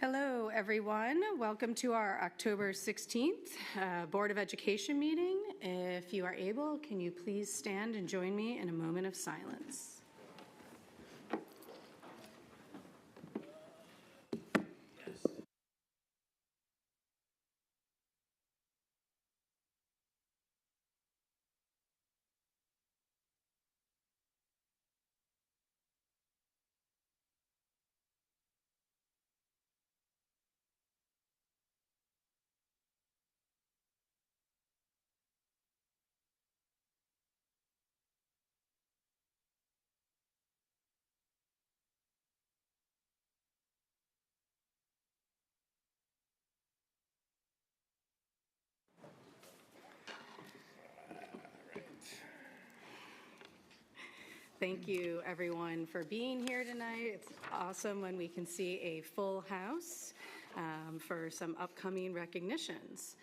Hello, everyone. Welcome to our October 16th Board of Education meeting. If you are able, can you please stand and join me in a moment of silence? Thank you, everyone, for being here tonight. It's awesome when we can see a full house for some upcoming recognitions.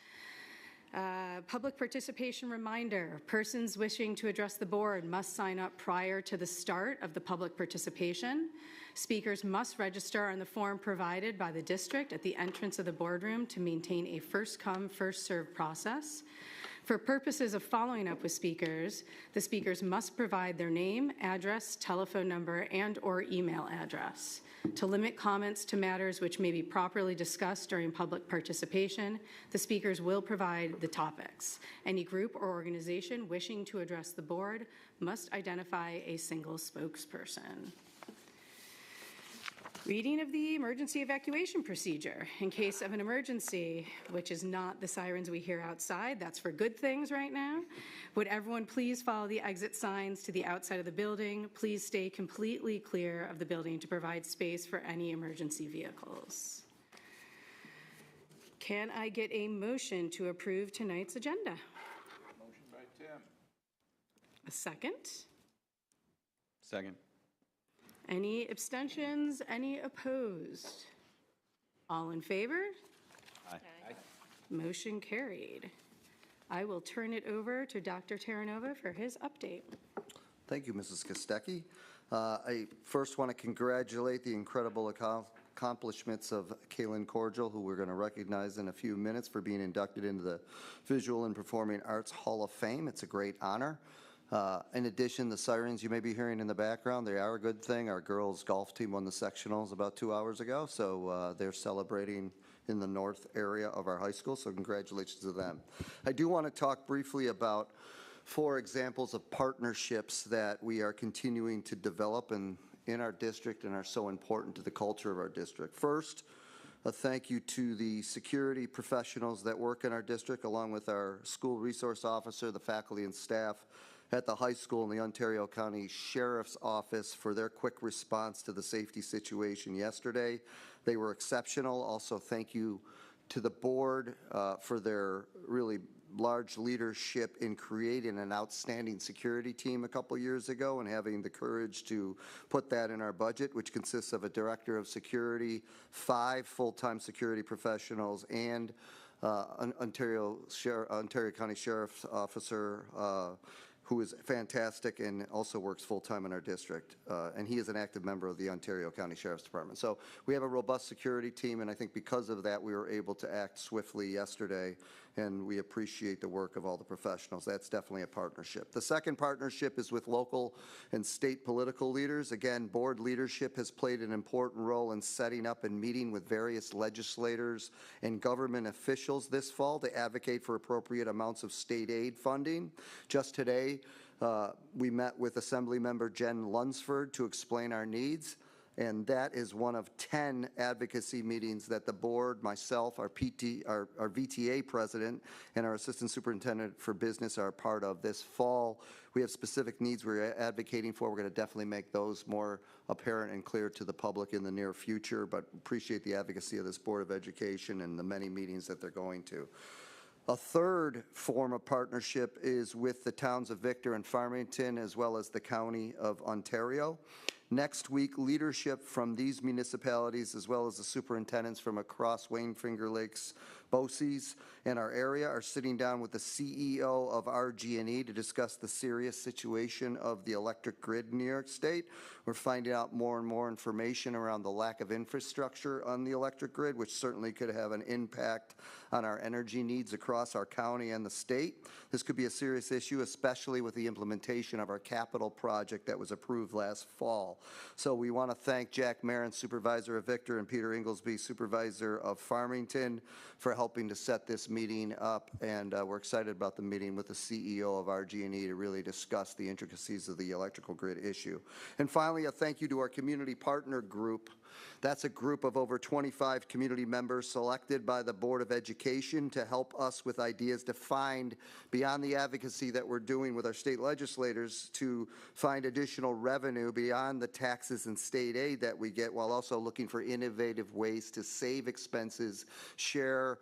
Public participation reminder, persons wishing to address the board must sign up prior to the start of the public participation. Speakers must register on the form provided by the district at the entrance of the boardroom to maintain a first-come, first-served process. For purposes of following up with speakers, the speakers must provide their name, address, telephone number, and/or email address. To limit comments to matters which may be properly discussed during public participation, the speakers will provide the topics. Any group or organization wishing to address the board must identify a single spokesperson. Reading of the emergency evacuation procedure. In case of an emergency, which is not the sirens we hear outside, that's for good things right now. Would everyone please follow the exit signs to the outside of the building? Please stay completely clear of the building to provide space for any emergency vehicles. Can I get a motion to approve tonight's agenda? Motion by Tim. A second? Second. Any abstentions? Any opposed? All in favor? Aye. Motion carried. I will turn it over to Dr. Terranova for his update. Thank you, Mrs. Kostecki. I first want to congratulate the incredible accomplishments of Kaylin Cordial, who we're going to recognize in a few minutes for being inducted into the Visual and Performing Arts Hall of Fame. It's a great honor. In addition, the sirens you may be hearing in the background, they are a good thing. Our girls' golf team won the sectionals about 2 hours ago, so they're celebrating in the north area of our high school, so congratulations to them. I do want to talk briefly about 4 examples of partnerships that we are continuing to develop in our district and are so important to the culture of our district. First, a thank you to the security professionals that work in our district, along with our school resource officer, the faculty and staff at the high school and the Ontario County Sheriff's Office for their quick response to the safety situation yesterday. They were exceptional. Also, thank you to the board for their really large leadership in creating an outstanding security team a couple years ago and having the courage to put that in our budget, which consists of a director of security, 5 full-time security professionals, and Ontario County Sheriff's Officer who is fantastic and also works full-time in our district. And he is an active member of the Ontario County Sheriff's Department. So we have a robust security team, and I think because of that, we were able to act swiftly yesterday, and we appreciate the work of all the professionals. That's definitely a partnership. The second partnership is with local and state political leaders. Again, board leadership has played an important role in setting up and meeting with various legislators and government officials this fall to advocate for appropriate amounts of state aid funding. Just today, we met with Assembly Member Jen Lunsford to explain our needs, and that is one of 10 advocacy meetings that the board, myself, our VTA president, and our assistant superintendent for business are a part of this fall. We have specific needs we're advocating for. We're going to definitely make those more apparent and clear to the public in the near future, but appreciate the advocacy of this Board of Education and the many meetings that they're going to. A third form of partnership is with the towns of Victor and Farmington, as well as the County of Ontario. Next week, leadership from these municipalities, as well as the superintendents from across Wayne Finger Lakes BOCES in our area are sitting down with the CEO of RG&E to discuss the serious situation of the electric grid in New York State. We're finding out more and more information around the lack of infrastructure on the electric grid, which certainly could have an impact on our energy needs across our county and the state. This could be a serious issue, especially with the implementation of our capital project that was approved last fall. So we want to thank Jack Marin, Supervisor of Victor, and Peter Inglesby, Supervisor of Farmington, for helping to set this meeting up, and we're excited about the meeting with the CEO of RG&E to really discuss the intricacies of the electrical grid issue. And finally, a thank you to our community partner group. That's a group of over 25 community members selected by the Board of Education to help us with ideas to find, beyond the advocacy that we're doing with our state legislators, to find additional revenue beyond the taxes and state aid that we get, while also looking for innovative ways to save expenses, share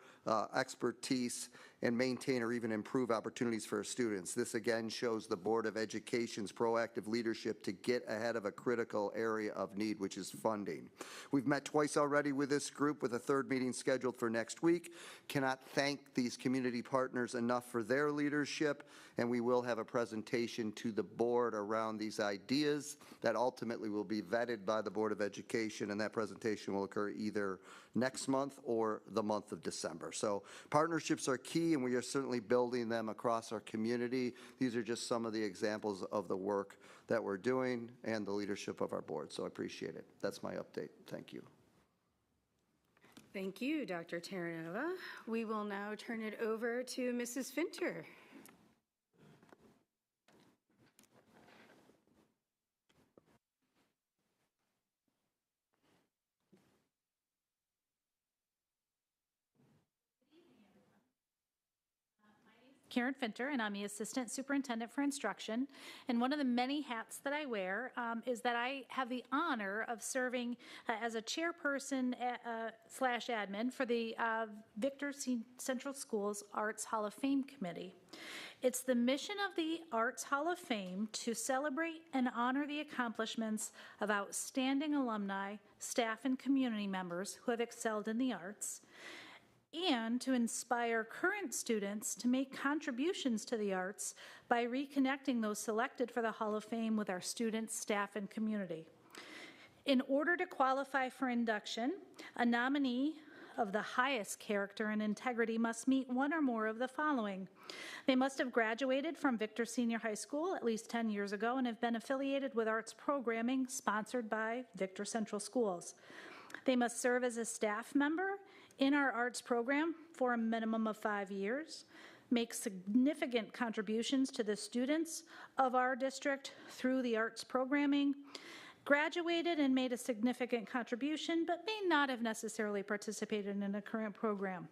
expertise, and maintain or even improve opportunities for our students. This again shows the Board of Education's proactive leadership to get ahead of a critical area of need, which is funding. We've met twice already with this group, with a third meeting scheduled for next week. Cannot thank these community partners enough for their leadership, and we will have a presentation to the board around these ideas that ultimately will be vetted by the Board of Education, and that presentation will occur either next month or the month of December. So partnerships are key, and we are certainly building them across our community. These are just some of the examples of the work that we're doing and the leadership of our board, so I appreciate it. That's my update. Thank you. Thank you, Dr. Terranova. We will now turn it over to Mrs. Finter. Karen Finter, and I'm the Assistant Superintendent for Instruction. And one of the many hats that I wear is that I have the honor of serving as a chairperson slash admin for the Victor Central Schools Arts Hall of Fame Committee. It's the mission of the Arts Hall of Fame to celebrate and honor the accomplishments of outstanding alumni, staff, and community members who have excelled in the arts, and to inspire current students to make contributions to the arts by reconnecting those selected for the Hall of Fame with our students, staff, and community. In order to qualify for induction, a nominee of the highest character and integrity must meet one or more of the following. They must have graduated from Victor Senior High School at least 10 years ago and have been affiliated with arts programming sponsored by Victor Central Schools. They must serve as a staff member in our arts program for a minimum of 5 years, make significant contributions to the students of our district through the arts programming, graduated and made a significant contribution, but may not have necessarily participated in a current program.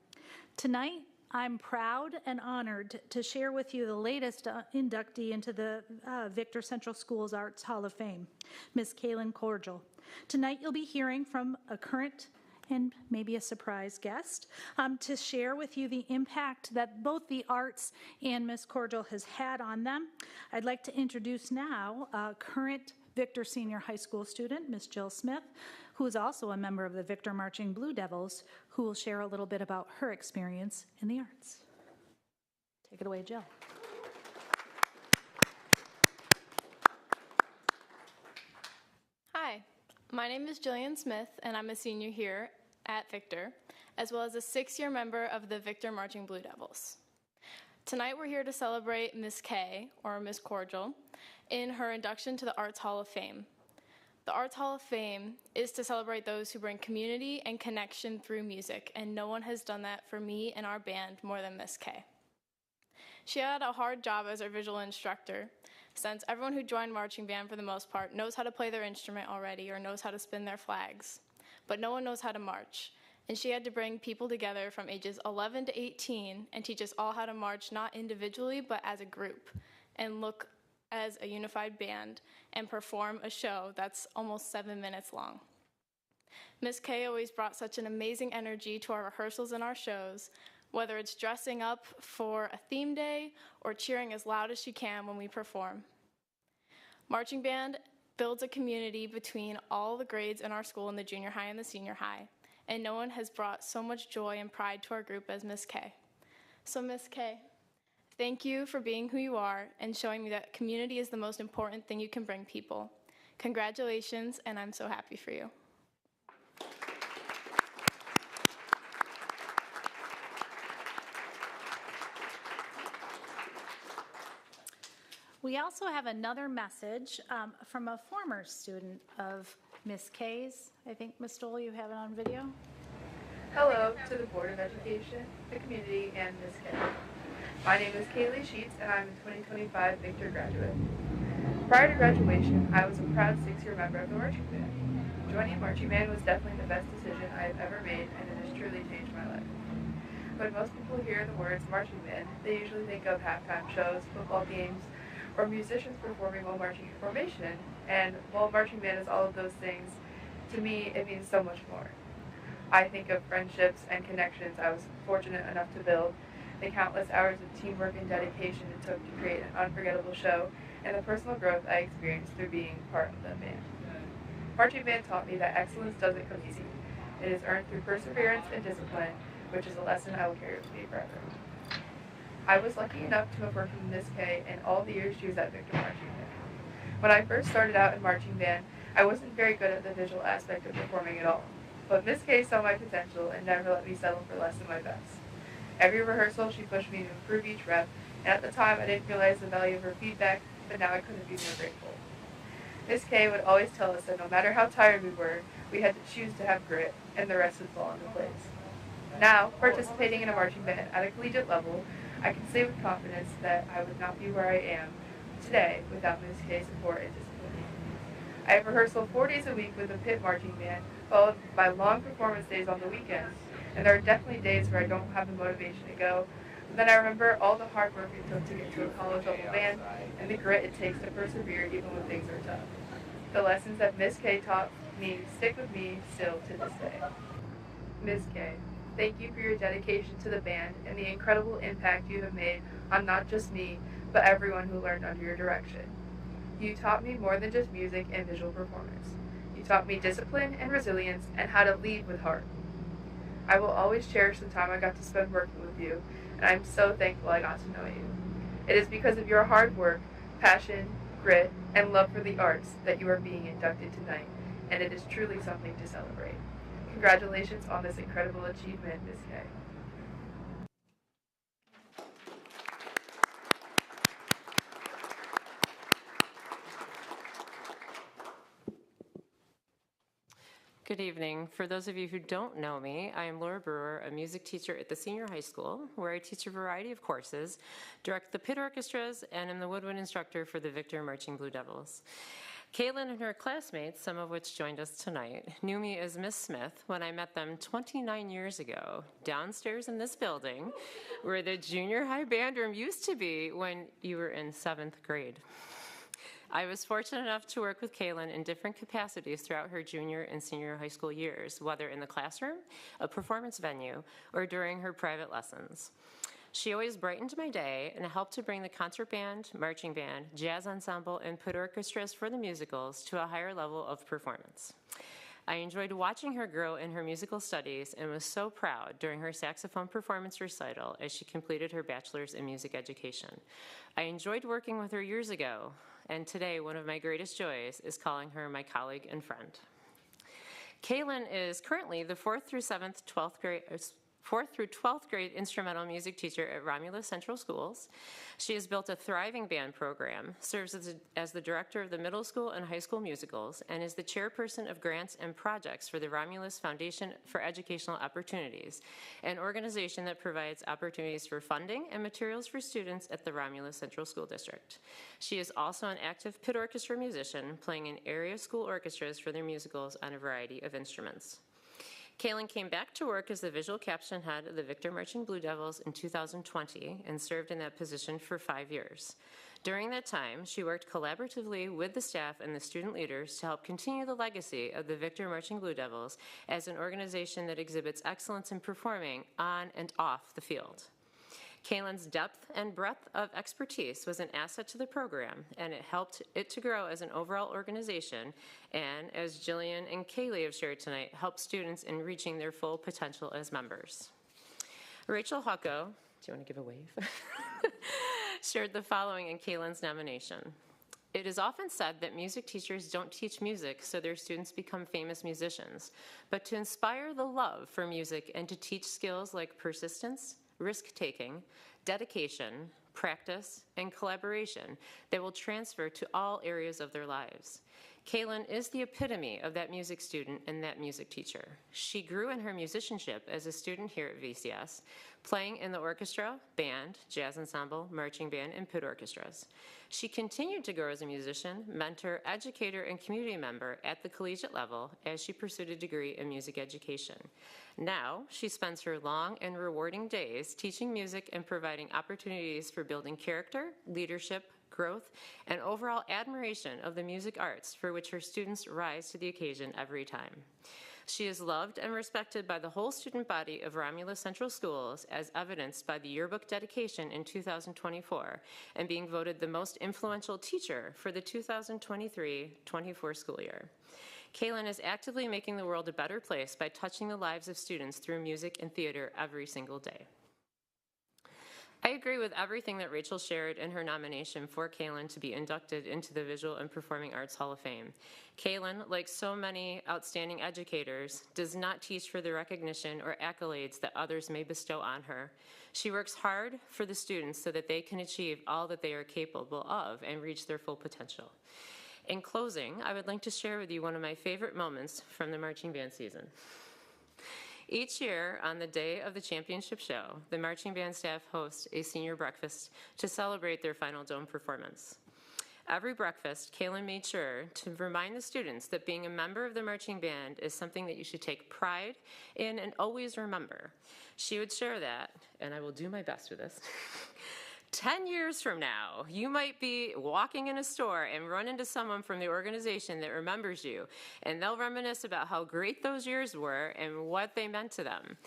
Tonight, I'm proud and honored to share with you the latest inductee into the Victor Central Schools Arts Hall of Fame, Ms. Kaylin Cordial. Tonight, you'll be hearing from a current and maybe a surprise guest to share with you the impact that both the arts and Ms. Cordial has had on them. I'd like to introduce now current Victor Senior High School student, Ms. Jill Smith, who is also a member of the Victor Marching Blue Devils, who will share a little bit about her experience in the arts. Take it away, Jill. Hi, my name is Jillian Smith, and I'm a senior here at Victor, as well as a 6-year member of the Victor Marching Blue Devils. Tonight we're here to celebrate Miss K, or Miss Cordial, in her induction to the Arts Hall of Fame. The Arts Hall of Fame is to celebrate those who bring community and connection through music, and no one has done that for me and our band more than Miss K. She had a hard job as our visual instructor, since everyone who joined marching band for the most part knows how to play their instrument already or knows how to spin their flags, but no one knows how to march. And she had to bring people together from ages 11 to 18 and teach us all how to march not individually but as a group and look as a unified band and perform a show that's almost 7 minutes long. Miss K always brought such an amazing energy to our rehearsals and our shows, whether it's dressing up for a theme day or cheering as loud as she can when we perform. Marching band builds a community between all the grades in our school in the junior high and the senior high, and no one has brought so much joy and pride to our group as Miss K. So Miss K, thank you for being who you are and showing me that community is the most important thing you can bring people. Congratulations, and I'm so happy for you. We also have another message from a former student of Miss K's. I think, Ms. Stoll, you have it on video. Hello to the Board of Education, the community, and Ms. K. My name is Kaylee Sheets, and I'm a 2025 Victor graduate. Prior to graduation, I was a proud 6-year member of the marching band. Joining marching band was definitely the best decision I have ever made, and it has truly changed my life. When most people hear the words marching band, they usually think of halftime shows, football games, or musicians performing while marching in formation, and while marching band is all of those things, to me it means so much more. I think of friendships and connections I was fortunate enough to build, the countless hours of teamwork and dedication it took to create an unforgettable show, and the personal growth I experienced through being part of the band. Marching band taught me that excellence doesn't come easy. It is earned through perseverance and discipline, which is a lesson I will carry with me forever. I was lucky enough to have worked with Miss K in all the years she was at Victor Marching Band. When I first started out in marching band, I wasn't very good at the visual aspect of performing at all. But Miss K saw my potential and never let me settle for less than my best. Every rehearsal, she pushed me to improve each rep, and at the time I didn't realize the value of her feedback, but now I couldn't be more grateful. Miss K would always tell us that no matter how tired we were, we had to choose to have grit, and the rest would fall into place. Now, participating in a marching band at a collegiate level, I can say with confidence that I would not be where I am today without Ms. K's support and discipline. I have rehearsal 4 days a week with the pit marching band, followed by long performance days on the weekends, and there are definitely days where I don't have the motivation to go, but then I remember all the hard work it took to get to a college level band and the grit it takes to persevere even when things are tough. The lessons that Ms. K taught me stick with me still to this day. Ms. K, thank you for your dedication to the band and the incredible impact you have made on not just me, but everyone who learned under your direction. You taught me more than just music and visual performance. You taught me discipline and resilience and how to lead with heart. I will always cherish the time I got to spend working with you, and I'm so thankful I got to know you. It is because of your hard work, passion, grit, and love for the arts that you are being inducted tonight, and it is truly something to celebrate. Congratulations on this incredible achievement, Ms. K. Good evening. For those of you who don't know me, I am Laura Brewer, a music teacher at the senior high school, where I teach a variety of courses, direct the pit orchestras, and am the woodwind instructor for the Victor Marching Blue Devils. Caitlin and her classmates, some of which joined us tonight, knew me as Miss Smith when I met them 29 years ago, downstairs in this building, where the junior high band room used to be when you were in 7th grade. I was fortunate enough to work with Kaylin in different capacities throughout her junior and senior high school years, whether in the classroom, a performance venue, or during her private lessons. She always brightened my day and helped to bring the concert band, marching band, jazz ensemble, and pit orchestras for the musicals to a higher level of performance. I enjoyed watching her grow in her musical studies and was so proud during her saxophone performance recital as she completed her bachelor's in music education. I enjoyed working with her years ago, and today one of my greatest joys is calling her my colleague and friend. Kaylin is currently the 4th through 12th grade instrumental music teacher at Romulus Central Schools. She has built a thriving band program, serves as the director of the middle school and high school musicals, and is the chairperson of grants and projects for the Romulus Foundation for Educational Opportunities, an organization that provides opportunities for funding and materials for students at the Romulus Central School District. She is also an active pit orchestra musician, playing in area school orchestras for their musicals on a variety of instruments. Kaylin came back to work as the visual caption head of the Victor Marching Blue Devils in 2020 and served in that position for 5 years. During that time, she worked collaboratively with the staff and the student leaders to help continue the legacy of the Victor Marching Blue Devils as an organization that exhibits excellence in performing on and off the field. Kaylin's depth and breadth of expertise was an asset to the program, and it helped it to grow as an overall organization, and as Jillian and Kaylee have shared tonight, help students in reaching their full potential as members. Rachel Hucko, do you want to give a wave? Shared the following in Kaylin's nomination. It is often said that music teachers don't teach music so their students become famous musicians, but to inspire the love for music and to teach skills like persistence, risk-taking, dedication, practice, and collaboration that will transfer to all areas of their lives. Kaylin is the epitome of that music student and that music teacher. She grew in her musicianship as a student here at VCS, playing in the orchestra, band, jazz ensemble, marching band, and pit orchestras. She continued to grow as a musician, mentor, educator, and community member at the collegiate level as she pursued a degree in music education. Now, she spends her long and rewarding days teaching music and providing opportunities for building character, leadership, growth, and overall admiration of the music arts for which her students rise to the occasion every time. She is loved and respected by the whole student body of Romulus Central Schools, as evidenced by the yearbook dedication in 2024 and being voted the most influential teacher for the 2023-24 school year. Kaylin is actively making the world a better place by touching the lives of students through music and theater every single day. I agree with everything that Rachel shared in her nomination for Kaylin to be inducted into the Visual and Performing Arts Hall of Fame. Kaylin, like so many outstanding educators, does not teach for the recognition or accolades that others may bestow on her. She works hard for the students so that they can achieve all that they are capable of and reach their full potential. In closing, I would like to share with you one of my favorite moments from the marching band season. Each year, on the day of the championship show, the marching band staff hosts a senior breakfast to celebrate their final dome performance. Every breakfast, Kaylin made sure to remind the students that being a member of the marching band is something that you should take pride in and always remember. She would share that, and I will do my best with this. 10 years from now, you might be walking in a store and run into someone from the organization that remembers you, and they'll reminisce about how great those years were and what they meant to them.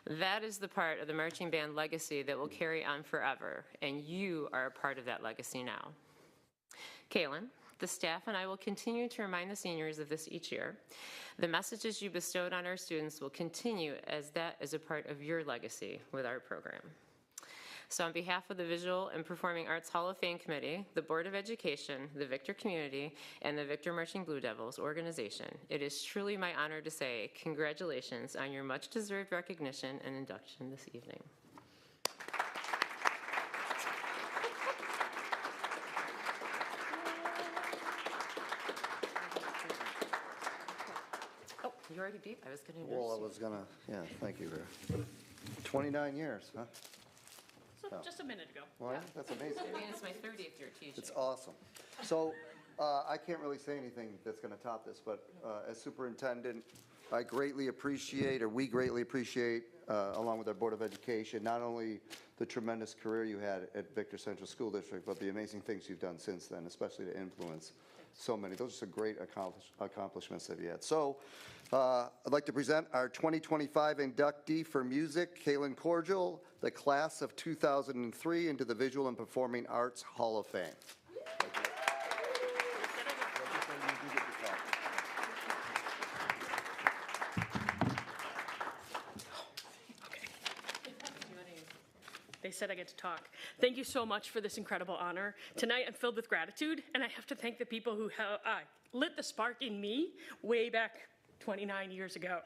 That is the part of the marching band legacy that will carry on forever, and you are a part of that legacy now. Kaylin, the staff and I will continue to remind the seniors of this each year. The messages you bestowed on our students will continue as that is a part of your legacy with our program. So on behalf of the Visual and Performing Arts Hall of Fame Committee, the Board of Education, the Victor community, and the Victor Marching Blue Devils organization, it is truly my honor to say congratulations on your much-deserved recognition and induction this evening. Oh, you already beat? I was going to introduce Well, I you. was gonna, yeah, thank you, Vera. 29 years, huh? Just a minute ago. Well, yeah, that's amazing. I mean, it's my 30th year teaching. It's awesome. So I can't really say anything that's going to top this, but as superintendent, I greatly appreciate, or we greatly appreciate, along with our Board of Education, not only the tremendous career you had at Victor Central School District, but the amazing things you've done since then, especially to influence so many. Those are some great accomplishments that you had. So I'd like to present our 2025 inductee for music, Kaylin Cordial, the class of 2003 into the Visual and Performing Arts Hall of Fame. They said I get to talk. Thank you so much for this incredible honor. Tonight I'm filled with gratitude, and I have to thank the people who lit the spark in me way back 29 years ago,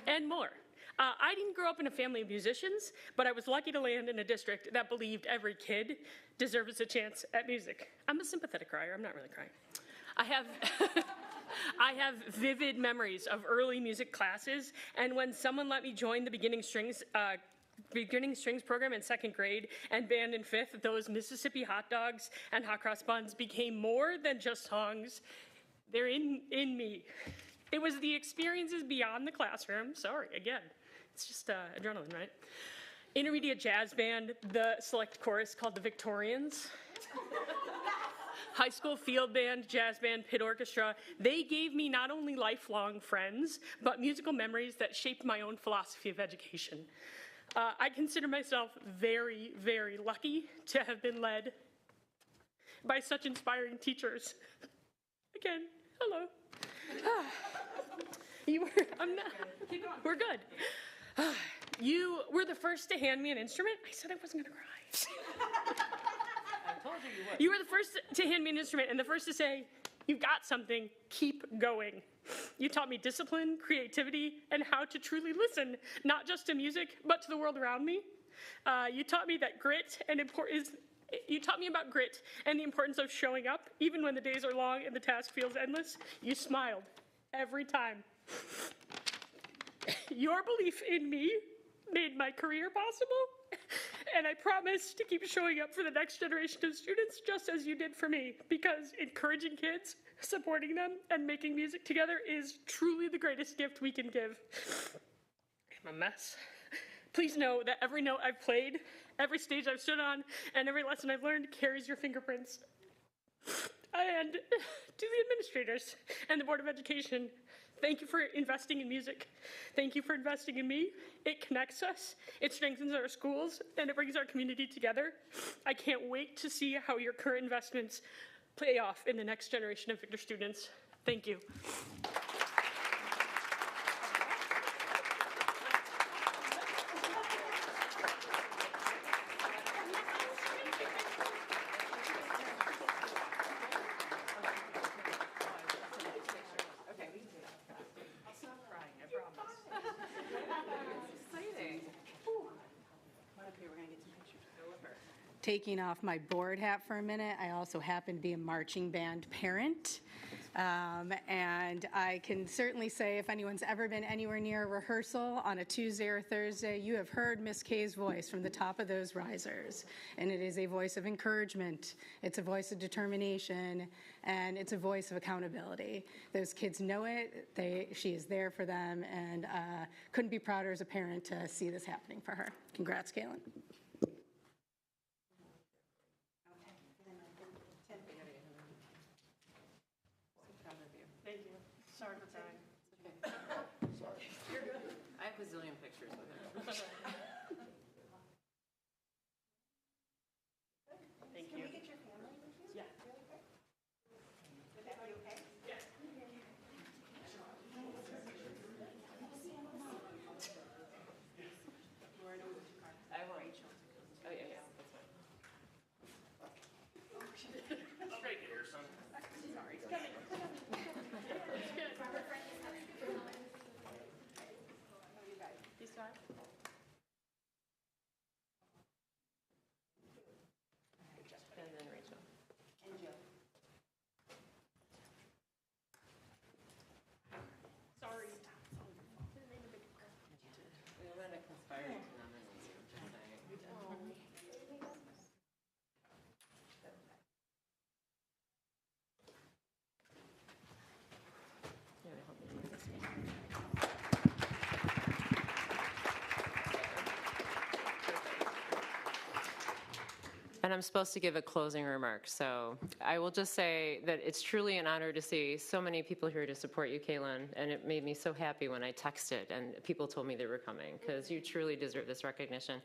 and more. I didn't grow up in a family of musicians, but I was lucky to land in a district that believed every kid deserves a chance at music. I'm a sympathetic crier. I'm not really crying. I have vivid memories of early music classes, and when someone let me join the beginning strings program in second grade and band in fifth, those Mississippi hot dogs and hot cross buns became more than just songs. They're in me. It was the experiences beyond the classroom. Sorry, again, it's just adrenaline, right? Intermediate jazz band, the select chorus called the Victorians. High school field band, jazz band, pit orchestra. They gave me not only lifelong friends, but musical memories that shaped my own philosophy of education. I consider myself very, very lucky to have been led by such inspiring teachers. Again, hello. We're good. You were the first to hand me an instrument. I said I wasn't gonna cry. I told you you would. You were the first to hand me an instrument and the first to say, you've got something, keep going. You taught me discipline, creativity, and how to truly listen, not just to music, but to the world around me. You taught me that you taught me about grit and the importance of showing up, even when the days are long and the task feels endless. You smiled every time. Your belief in me made my career possible, and I promise to keep showing up for the next generation of students just as you did for me, because encouraging kids, supporting them, and making music together is truly the greatest gift we can give. I'm a mess. Please know that every note I've played, every stage I've stood on, and every lesson I've learned carries your fingerprints. And to the administrators and the Board of Education, thank you for investing in music. Thank you for investing in me. It connects us, it strengthens our schools, and it brings our community together. I can't wait to see how your current investments pay off in the next generation of Victor students. Thank you. Taking off my board hat for a minute, I also happen to be a marching band parent. And I can certainly say if anyone's ever been anywhere near a rehearsal on a Tuesday or Thursday, you have heard Miss K's voice from the top of those risers. And it is a voice of encouragement, it's a voice of determination, and it's a voice of accountability. Those kids know it, she is there for them, and couldn't be prouder as a parent to see this happening for her. Congrats, Kaylin. Thank you. Sorry for crying. It's okay. Sorry. You're good. I have a zillion pictures with her. Thank you. Can we get your family with you? Yeah. Really quick? Would that be okay? Yeah. I will. Oh, yeah, yeah. That's fine. I'll break it here, son. Sorry. It's coming. These five? And then Rachel. And Jill. Sorry. We were going to conspire to nominate you tonight. You want to help me do this one? And I'm supposed to give a closing remark, so I will just say that it's truly an honor to see so many people here to support you, Kaylin, and it made me so happy when I texted and people told me they were coming, because you truly deserve this recognition.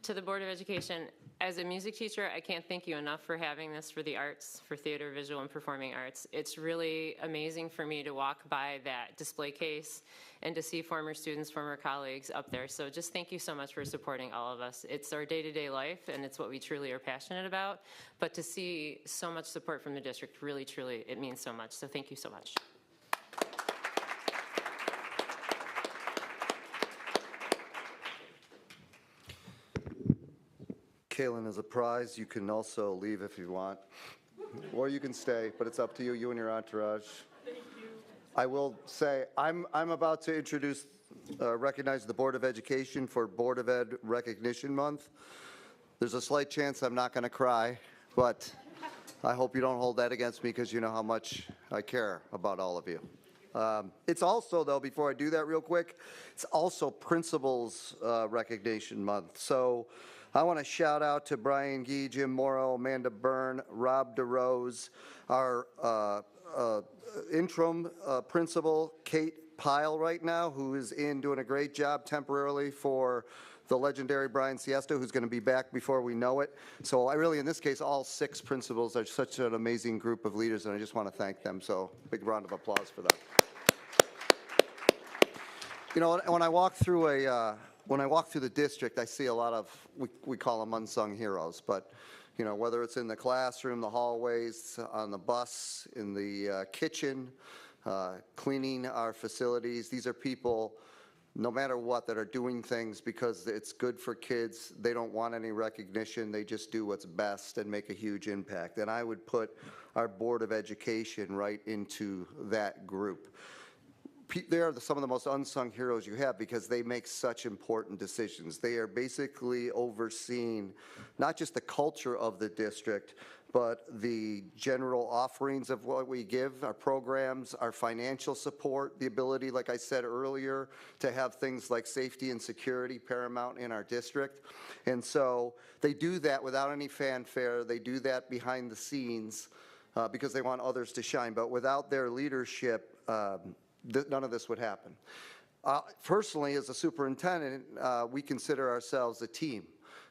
To the Board of Education, as a music teacher, I can't thank you enough for having this for the arts, for theater, visual, and performing arts. It's really amazing for me to walk by that display case and to see former students, former colleagues up there. So just thank you so much for supporting all of us. It's our day-to-day life, and it's what we truly are passionate about. But to see so much support from the district, really, truly, it means so much. So thank you so much. Kaylin is a prize. You can also leave if you want, or you can stay, but it's up to you, you and your entourage. Thank you. I will say, I'm about to recognize the Board of Education for Board of Ed Recognition Month. There's a slight chance I'm not going to cry, but I hope you don't hold that against me, because you know how much I care about all of you. It's also, though, before I do that real quick, it's also Principals Recognition Month. So I want to shout out to Brian Gee, Jim Morrow, Amanda Byrne, Rob DeRose, our interim principal, Kate Pyle, right now, who is doing a great job temporarily for the legendary Brian Siesta, who's going to be back before we know it. So I really, in this case, all 6 principals are such an amazing group of leaders, and I just want to thank them. So big round of applause for them. You know, when I walk through the district, I see a lot of, we call them unsung heroes, but, you know, whether it's in the classroom, the hallways, on the bus, in the kitchen, cleaning our facilities, these are people, no matter what, that are doing things because it's good for kids. They don't want any recognition. They just do what's best and make a huge impact. And I would put our Board of Education right into that group. They are some of the most unsung heroes you have because they make such important decisions. They are basically overseeing not just the culture of the district, but the general offerings of what we give, our programs, our financial support, the ability, like I said earlier, to have things like safety and security paramount in our district. And so they do that without any fanfare. They do that behind the scenes because they want others to shine. But without their leadership, none of this would happen. Personally, as a superintendent, we consider ourselves a team.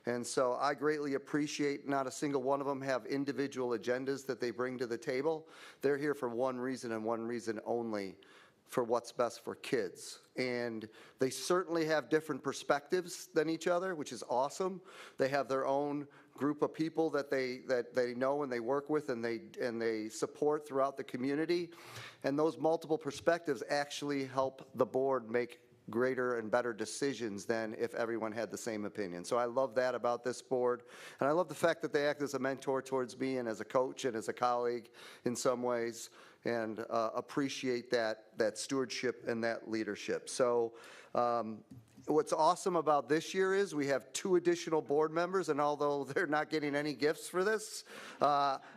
And so I greatly appreciate not a single one of them have individual agendas that they bring to the table. They're here for one reason and one reason only, for what's best for kids. And they certainly have different perspectives than each other, which is awesome. They have their own group of people that they know and they work with and they support throughout the community. And those multiple perspectives actually help the board make greater and better decisions than if everyone had the same opinion. So I love that about this board. And I love the fact that they act as a mentor towards me and as a coach and as a colleague in some ways, and appreciate that stewardship and that leadership. So what's awesome about this year is we have 2 additional board members, and although they're not getting any gifts for this,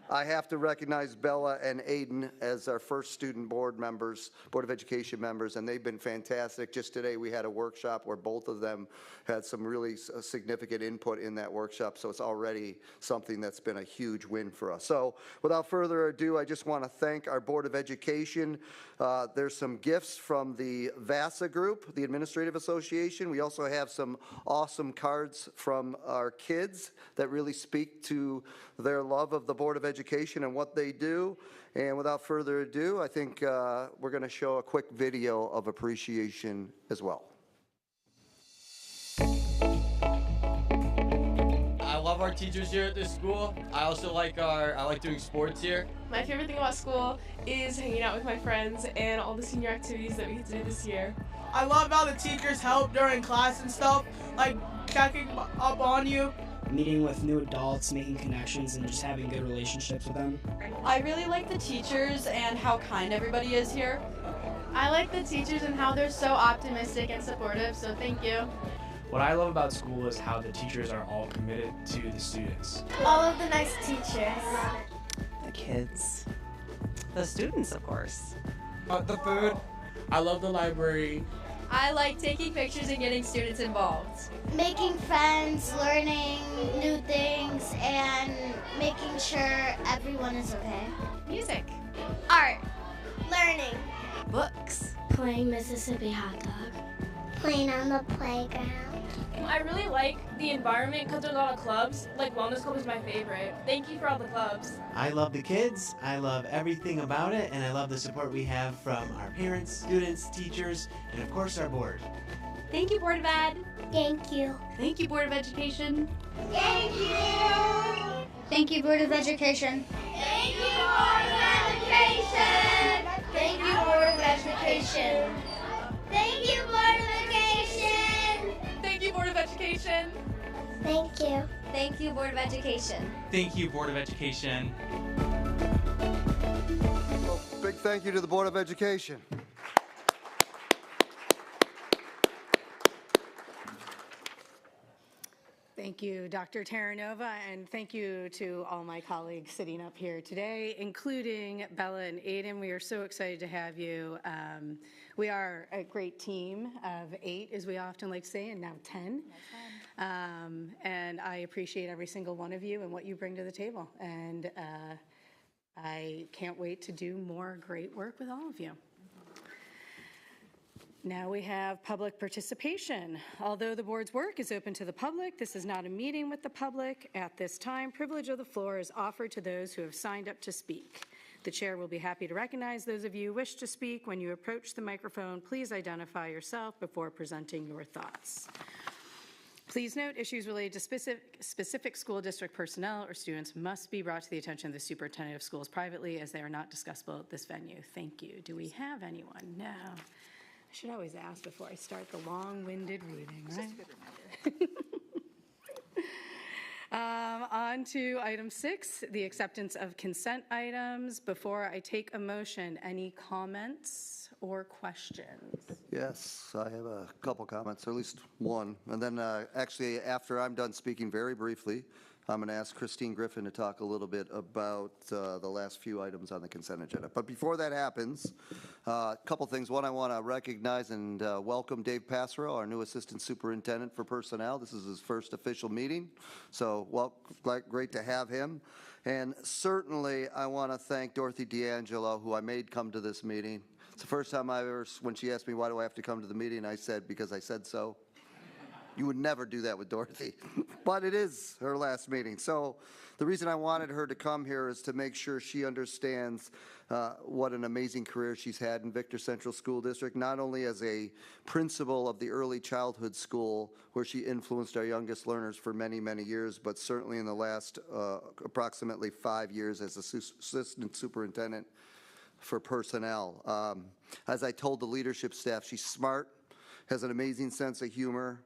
I have to recognize Bella and Aiden as our first student board members, Board of Education members, and they've been fantastic. Just today we had a workshop where both of them had some really significant input in that workshop, so it's already something that's been a huge win for us. So without further ado, I just want to thank our Board of Education. There's some gifts from the VASA group, the Administrative Association. We also have some awesome cards from our kids that really speak to their love of the Board of Education and what they do. And without further ado, I think we're going to show a quick video of appreciation as well. I love our teachers here at this school. I also like doing sports here. My favorite thing about school is hanging out with my friends and all the senior activities that we get to do this year. I love how the teachers help during class and stuff, like checking up on you. Meeting with new adults, making connections, and just having good relationships with them. I really like the teachers and how kind everybody is here. I like the teachers and how they're so optimistic and supportive, so thank you. What I love about school is how the teachers are all committed to the students. All of the nice teachers. The kids. The students, of course. The food. I love the library. I like taking pictures and getting students involved. Making friends, learning new things, and making sure everyone is okay. Music. Art. Learning. Books. Playing Mississippi hot dog. Playing on the playground. I really like the environment because there's a lot of clubs. Like Wellness Club is my favorite. Thank you for all the clubs. I love the kids, I love everything about it, and I love the support we have from our parents, students, teachers, and of course our board. Thank you, Board of Ed. Thank you. Thank you, Board of Education. Thank you. Thank you, Board of Education. Thank you, Board of Education. Thank you, Board of Education. Thank you, Board of Education. Thank you, Board of Education. Thank you. Thank you, Board of Education. Thank you, Board of Education. Well, big thank you to the Board of Education. Thank you, Dr. Terranova, and thank you to all my colleagues sitting up here today, including Bella and Aiden. We are so excited to have you. We are a great team of 8, as we often like to say, and now 10. And I appreciate every single one of you and what you bring to the table. And I can't wait to do more great work with all of you. Now we have public participation. Although the board's work is open to the public, this is not a meeting with the public. At this time, privilege of the floor is offered to those who have signed up to speak. The chair will be happy to recognize those of you who wish to speak. When you approach the microphone, please identify yourself before presenting your thoughts. Please note, issues related to specific school district personnel or students must be brought to the attention of the superintendent of schools privately, as they are not discussable at this venue. Thank you. Do we have anyone? No. I should always ask before I start the long-winded reading, right? On to item 6, the acceptance of consent items. Before I take a motion, any comments or questions? Yes, I have a couple comments, or at least one. And then actually, after I'm done speaking very briefly, I'm going to ask Christine Griffin to talk a little bit about the last few items on the consent agenda. But before that happens, a couple things. One, I want to recognize and welcome Dave Passero, our new Assistant Superintendent for Personnel. This is his first official meeting, so great to have him. And certainly, I want to thank Dorothy D'Angelo, who I made come to this meeting. It's the first time I ever, when she asked me, why do I have to come to the meeting, I said, because I said so. You would never do that with Dorothy, but it is her last meeting. So the reason I wanted her to come here is to make sure she understands what an amazing career she's had in Victor Central School District, not only as a principal of the early childhood school where she influenced our youngest learners for many, many years, but certainly in the last approximately 5 years as assistant superintendent for personnel. As I told the leadership staff, she's smart, has an amazing sense of humor,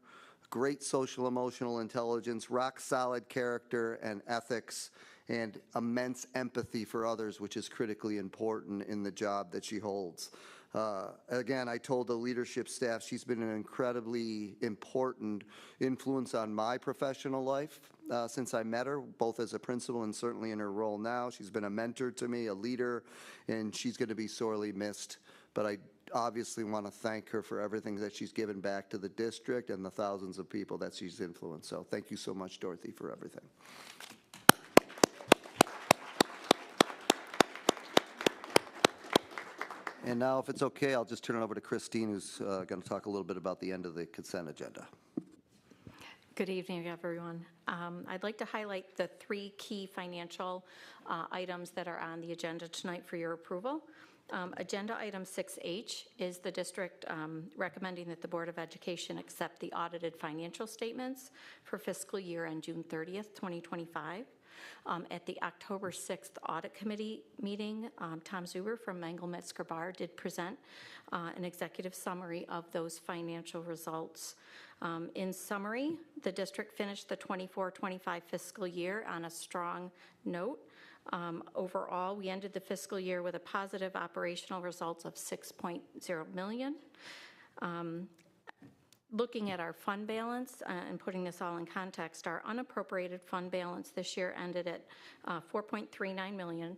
great social emotional intelligence, rock solid character and ethics, and immense empathy for others, which is critically important in the job that she holds. Again, I told the leadership staff she's been an incredibly important influence on my professional life since I met her, both as a principal and certainly in her role now. She's been a mentor to me, a leader, and she's going to be sorely missed. But I obviously want to thank her for everything that she's given back to the district and the thousands of people that she's influenced. So thank you so much, Dorothy, for everything. And now, if it's okay, I'll just turn it over to Christine, who's going to talk a little bit about the end of the consent agenda. Good evening, everyone. I'd like to highlight the 3 key financial items that are on the agenda tonight for your approval. Agenda item 6H is the district recommending that the Board of Education accept the audited financial statements for fiscal year on June 30th, 2025. At the October 6th Audit Committee meeting, Tom Zuber from Mangel Metzger Bar did present an executive summary of those financial results. In summary, the district finished the 24-25 fiscal year on a strong note. Overall, we ended the fiscal year with a positive operational results of $6.0 million. Looking at our fund balance and putting this all in context, our unappropriated fund balance this year ended at $4.39 million,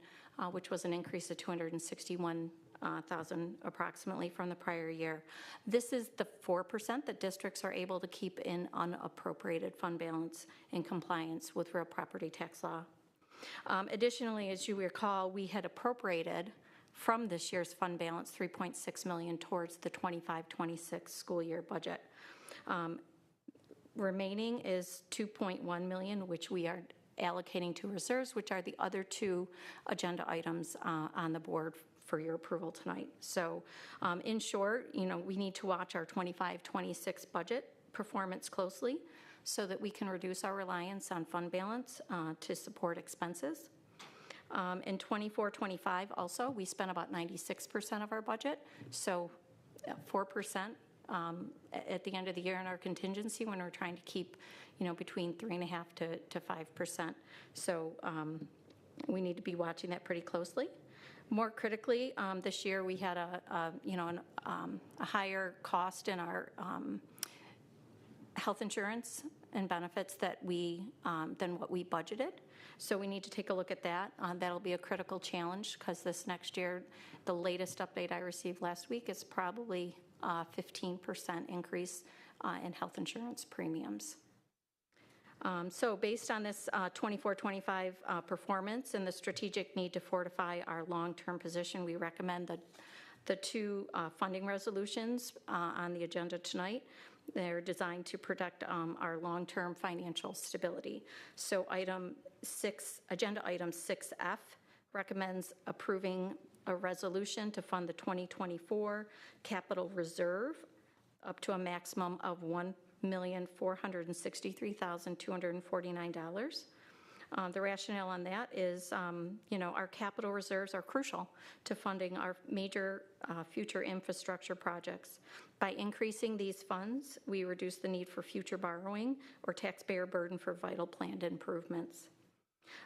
which was an increase of $261,000 approximately from the prior year. This is the 4% that districts are able to keep in unappropriated fund balance in compliance with real property tax law. Additionally, as you recall, we had appropriated from this year's fund balance $3.6 million towards the 25-26 school year budget. Remaining is $2.1 million, which we are allocating to reserves, which are the other 2 agenda items on the board for your approval tonight. So in short, we need to watch our 25-26 budget performance closely so that we can reduce our reliance on fund balance to support expenses. In 24-25 also, we spent about 96% of our budget, so 4% at the end of the year in our contingency when we're trying to keep, between 3.5% to 5%. So we need to be watching that pretty closely. More critically, this year we had a higher cost in our health insurance and benefits that than what we budgeted. So we need to take a look at that. That'll be a critical challenge because this next year, the latest update I received last week is probably a 15% increase in health insurance premiums. So based on this 24-25 performance and the strategic need to fortify our long-term position, we recommend the two funding resolutions on the agenda tonight. They're designed to protect our long-term financial stability. So agenda item 6F recommends approving a resolution to fund the 2024 capital reserve up to a maximum of $1,463,249. The rationale on that is, our capital reserves are crucial to funding our major future infrastructure projects. By increasing these funds, we reduce the need for future borrowing or taxpayer burden for vital planned improvements.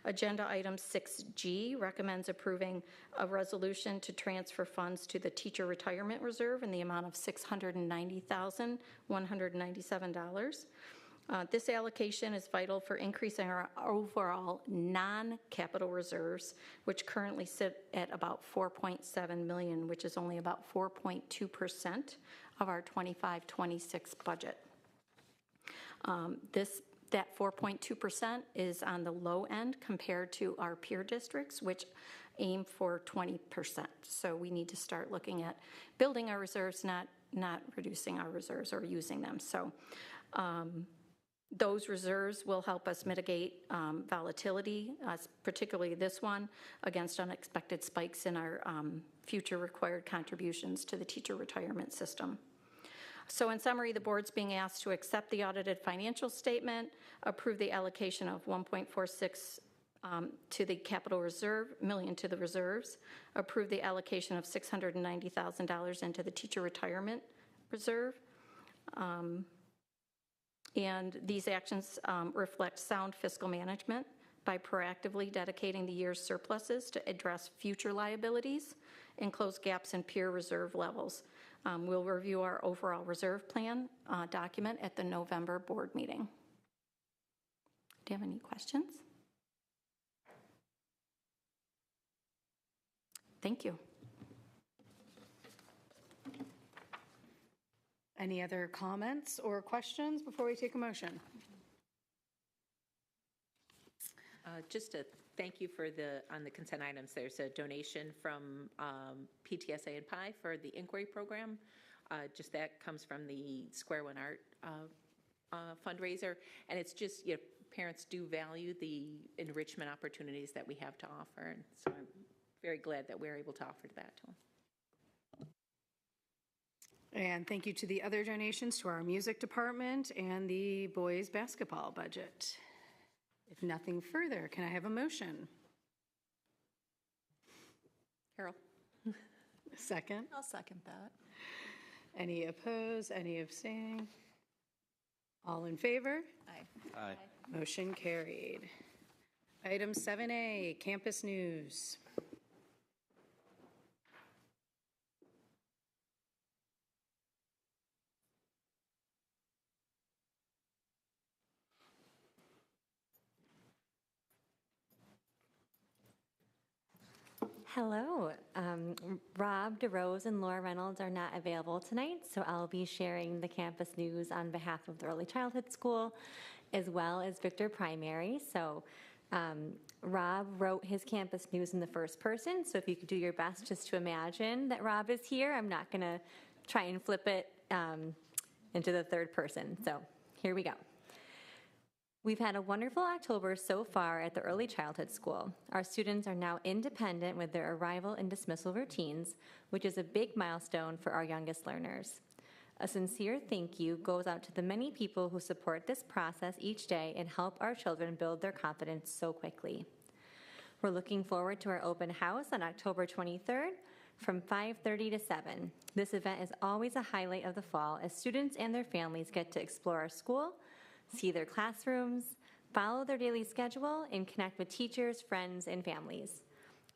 Agenda item 6G recommends approving a resolution to transfer funds to the teacher retirement reserve in the amount of $690,197. This allocation is vital for increasing our overall non-capital reserves, which currently sit at about $4.7 million, which is only about 4.2% of our 25-26 budget. That 4.2% is on the low end compared to our peer districts, which aim for 20%. So we need to start looking at building our reserves, not reducing our reserves or using them. So those reserves will help us mitigate volatility, particularly this one, against unexpected spikes in our future required contributions to the teacher retirement system. So in summary, the board's being asked to accept the audited financial statement, approve the allocation of $1.46 to the capital reserve, million to the reserves, approve the allocation of $690,000 into the teacher retirement reserve. And these actions reflect sound fiscal management by proactively dedicating the year's surpluses to address future liabilities and close gaps in peer reserve levels. We'll review our overall reserve plan document at the November board meeting. Do you have any questions? Thank you. Any other comments or questions before we take a motion? Just a thank you for on the consent items. There's a donation from PTSA and PI for the inquiry program. Just that comes from the Square One Art fundraiser. And it's just, parents do value the enrichment opportunities that we have to offer. And so I'm very glad that we're able to offer that to them. And thank you to the other donations to our music department and the boys basketball budget. If nothing further, can I have a motion? Carol. Second? I'll second that. Any opposed? Any abstaining? All in favor? Aye. Aye. Motion carried. Item 7A, campus news. Hello. Rob DeRose and Laura Reynolds are not available tonight, so I'll be sharing the campus news on behalf of the Early Childhood School, as well as Victor Primary. So Rob wrote his campus news in the first person, so if you could do your best just to imagine that Rob is here. I'm not going to try and flip it into the third person. So here we go. We've had a wonderful October so far at the Early Childhood School. Our students are now independent with their arrival and dismissal routines, which is a big milestone for our youngest learners. A sincere thank you goes out to the many people who support this process each day and help our children build their confidence so quickly. We're looking forward to our open house on October 23rd from 5:30 to 7. This event is always a highlight of the fall as students and their families get to explore our school, see their classrooms, follow their daily schedule, and connect with teachers, friends, and families.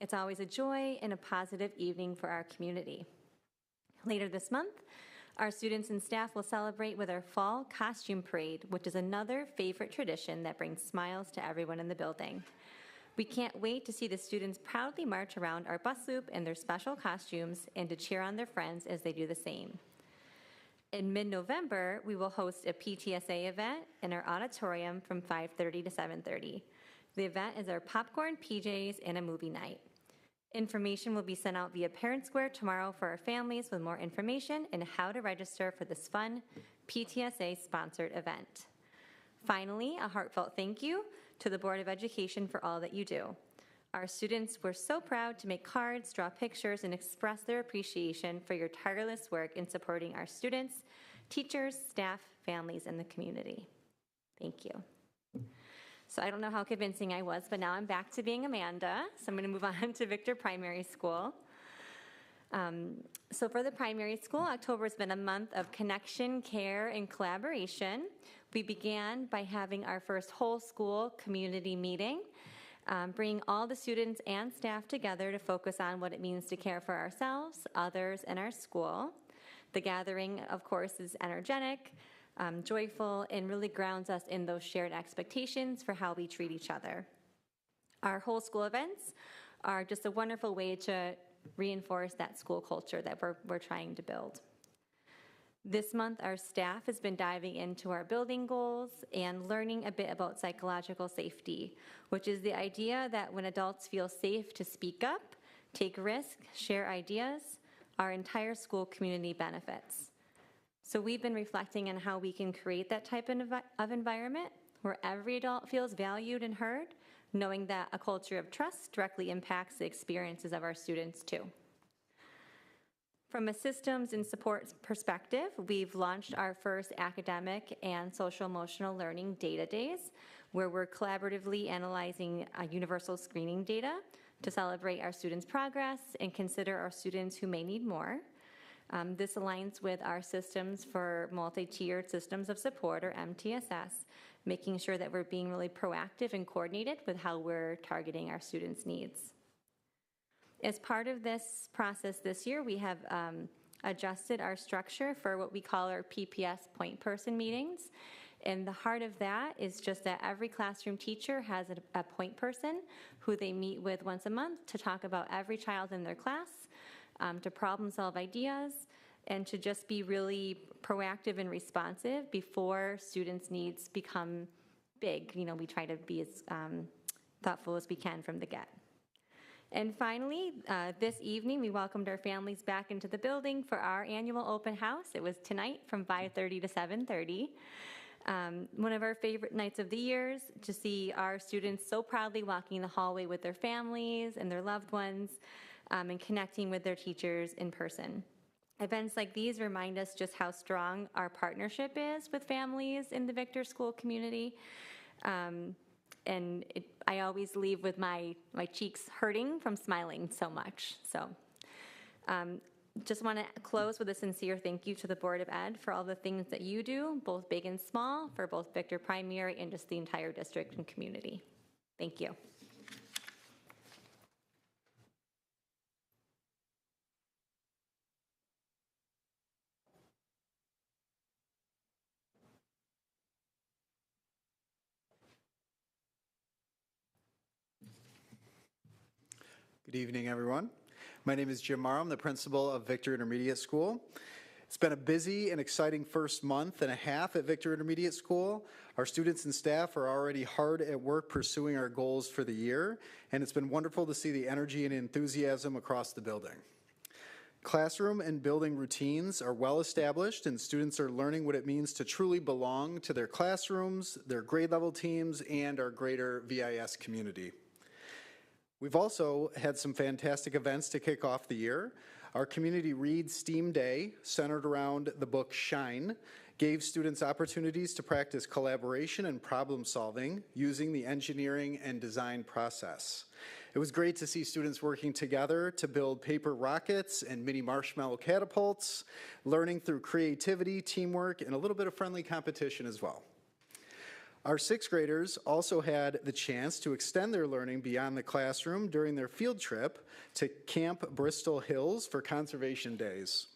It's always a joy and a positive evening for our community. Later this month, our students and staff will celebrate with our fall costume parade, which is another favorite tradition that brings smiles to everyone in the building. We can't wait to see the students proudly march around our bus loop in their special costumes and to cheer on their friends as they do the same. In mid-November, we will host a PTSA event in our auditorium from 5:30 to 7:30. The event is our popcorn, PJs, and a movie night. Information will be sent out via Parent Square tomorrow for our families with more information and how to register for this fun PTSA-sponsored event. Finally, a heartfelt thank you to the Board of Education for all that you do. Our students were so proud to make cards, draw pictures, and express their appreciation for your tireless work in supporting our students, teachers, staff, families, and the community. Thank you. So I don't know how convincing I was, but now I'm back to being Amanda. So I'm going to move on to Victor Primary School. So for the primary school, October has been a month of connection, care, and collaboration. We began by having our first whole school community meeting, bringing all the students and staff together to focus on what it means to care for ourselves, others, and our school. The gathering, of course, is energetic, joyful, and really grounds us in those shared expectations for how we treat each other. Our whole school events are just a wonderful way to reinforce that school culture that we're trying to build. This month, our staff has been diving into our building goals and learning a bit about psychological safety, which is the idea that when adults feel safe to speak up, take risks, share ideas, our entire school community benefits. So we've been reflecting on how we can create that type of environment where every adult feels valued and heard, knowing that a culture of trust directly impacts the experiences of our students too. From a systems and support perspective, we've launched our first academic and social-emotional learning data days, where we're collaboratively analyzing universal screening data to celebrate our students' progress and consider our students who may need more. This aligns with our systems for multi-tiered systems of support, or MTSS, making sure that we're being really proactive and coordinated with how we're targeting our students' needs. As part of this process this year, we have adjusted our structure for what we call our PPS point person meetings. And the heart of that is just that every classroom teacher has a point person who they meet with once a month to talk about every child in their class, to problem solve ideas, and to just be really proactive and responsive before students' needs become big. You know, we try to be as thoughtful as we can from the get. And finally, this evening, we welcomed our families back into the building for our annual open house. It was tonight from 5:30 to 7:30. One of our favorite nights of the years, to see our students so proudly walking the hallway with their families and their loved ones, and connecting with their teachers in person. Events like these remind us just how strong our partnership is with families in the Victor School community. I always leave with my cheeks hurting from smiling so much. So just want to close with a sincere thank you to the Board of Ed for all the things that you do, both big and small, for both Victor Primary and just the entire district and community. Thank you. Good evening, everyone. My name is Jim Morrow. I'm the principal of Victor Intermediate School. It's been a busy and exciting first month and a half at Victor Intermediate School. Our students and staff are already hard at work pursuing our goals for the year, and it's been wonderful to see the energy and enthusiasm across the building. Classroom and building routines are well established, and students are learning what it means to truly belong to their classrooms, their grade level teams, and our greater VIS community. We've also had some fantastic events to kick off the year. Our Community Read STEAM Day, centered around the book Shine, gave students opportunities to practice collaboration and problem solving using the engineering and design process. It was great to see students working together to build paper rockets and mini marshmallow catapults, learning through creativity, teamwork, and a little bit of friendly competition as well. Our sixth graders also had the chance to extend their learning beyond the classroom during their field trip to Camp Bristol Hills for Conservation Days.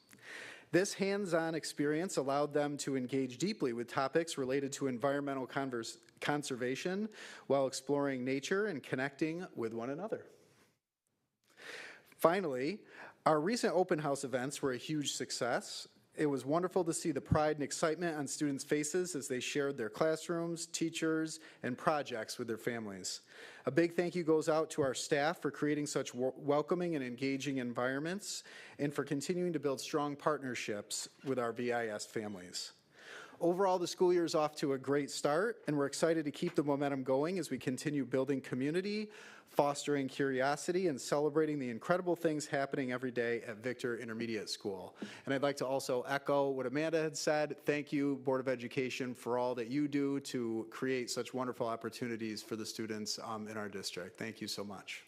This hands-on experience allowed them to engage deeply with topics related to environmental conservation while exploring nature and connecting with one another. Finally, our recent open house events were a huge success. It was wonderful to see the pride and excitement on students' faces as they shared their classrooms, teachers, and projects with their families. A big thank you goes out to our staff for creating such welcoming and engaging environments and for continuing to build strong partnerships with our VIS families. Overall, the school year is off to a great start, and we're excited to keep the momentum going as we continue building community, fostering curiosity, and celebrating the incredible things happening every day at Victor Intermediate School. And I'd like to also echo what Amanda had said. Thank you, Board of Education, for all that you do to create such wonderful opportunities for the students in our district. Thank you so much.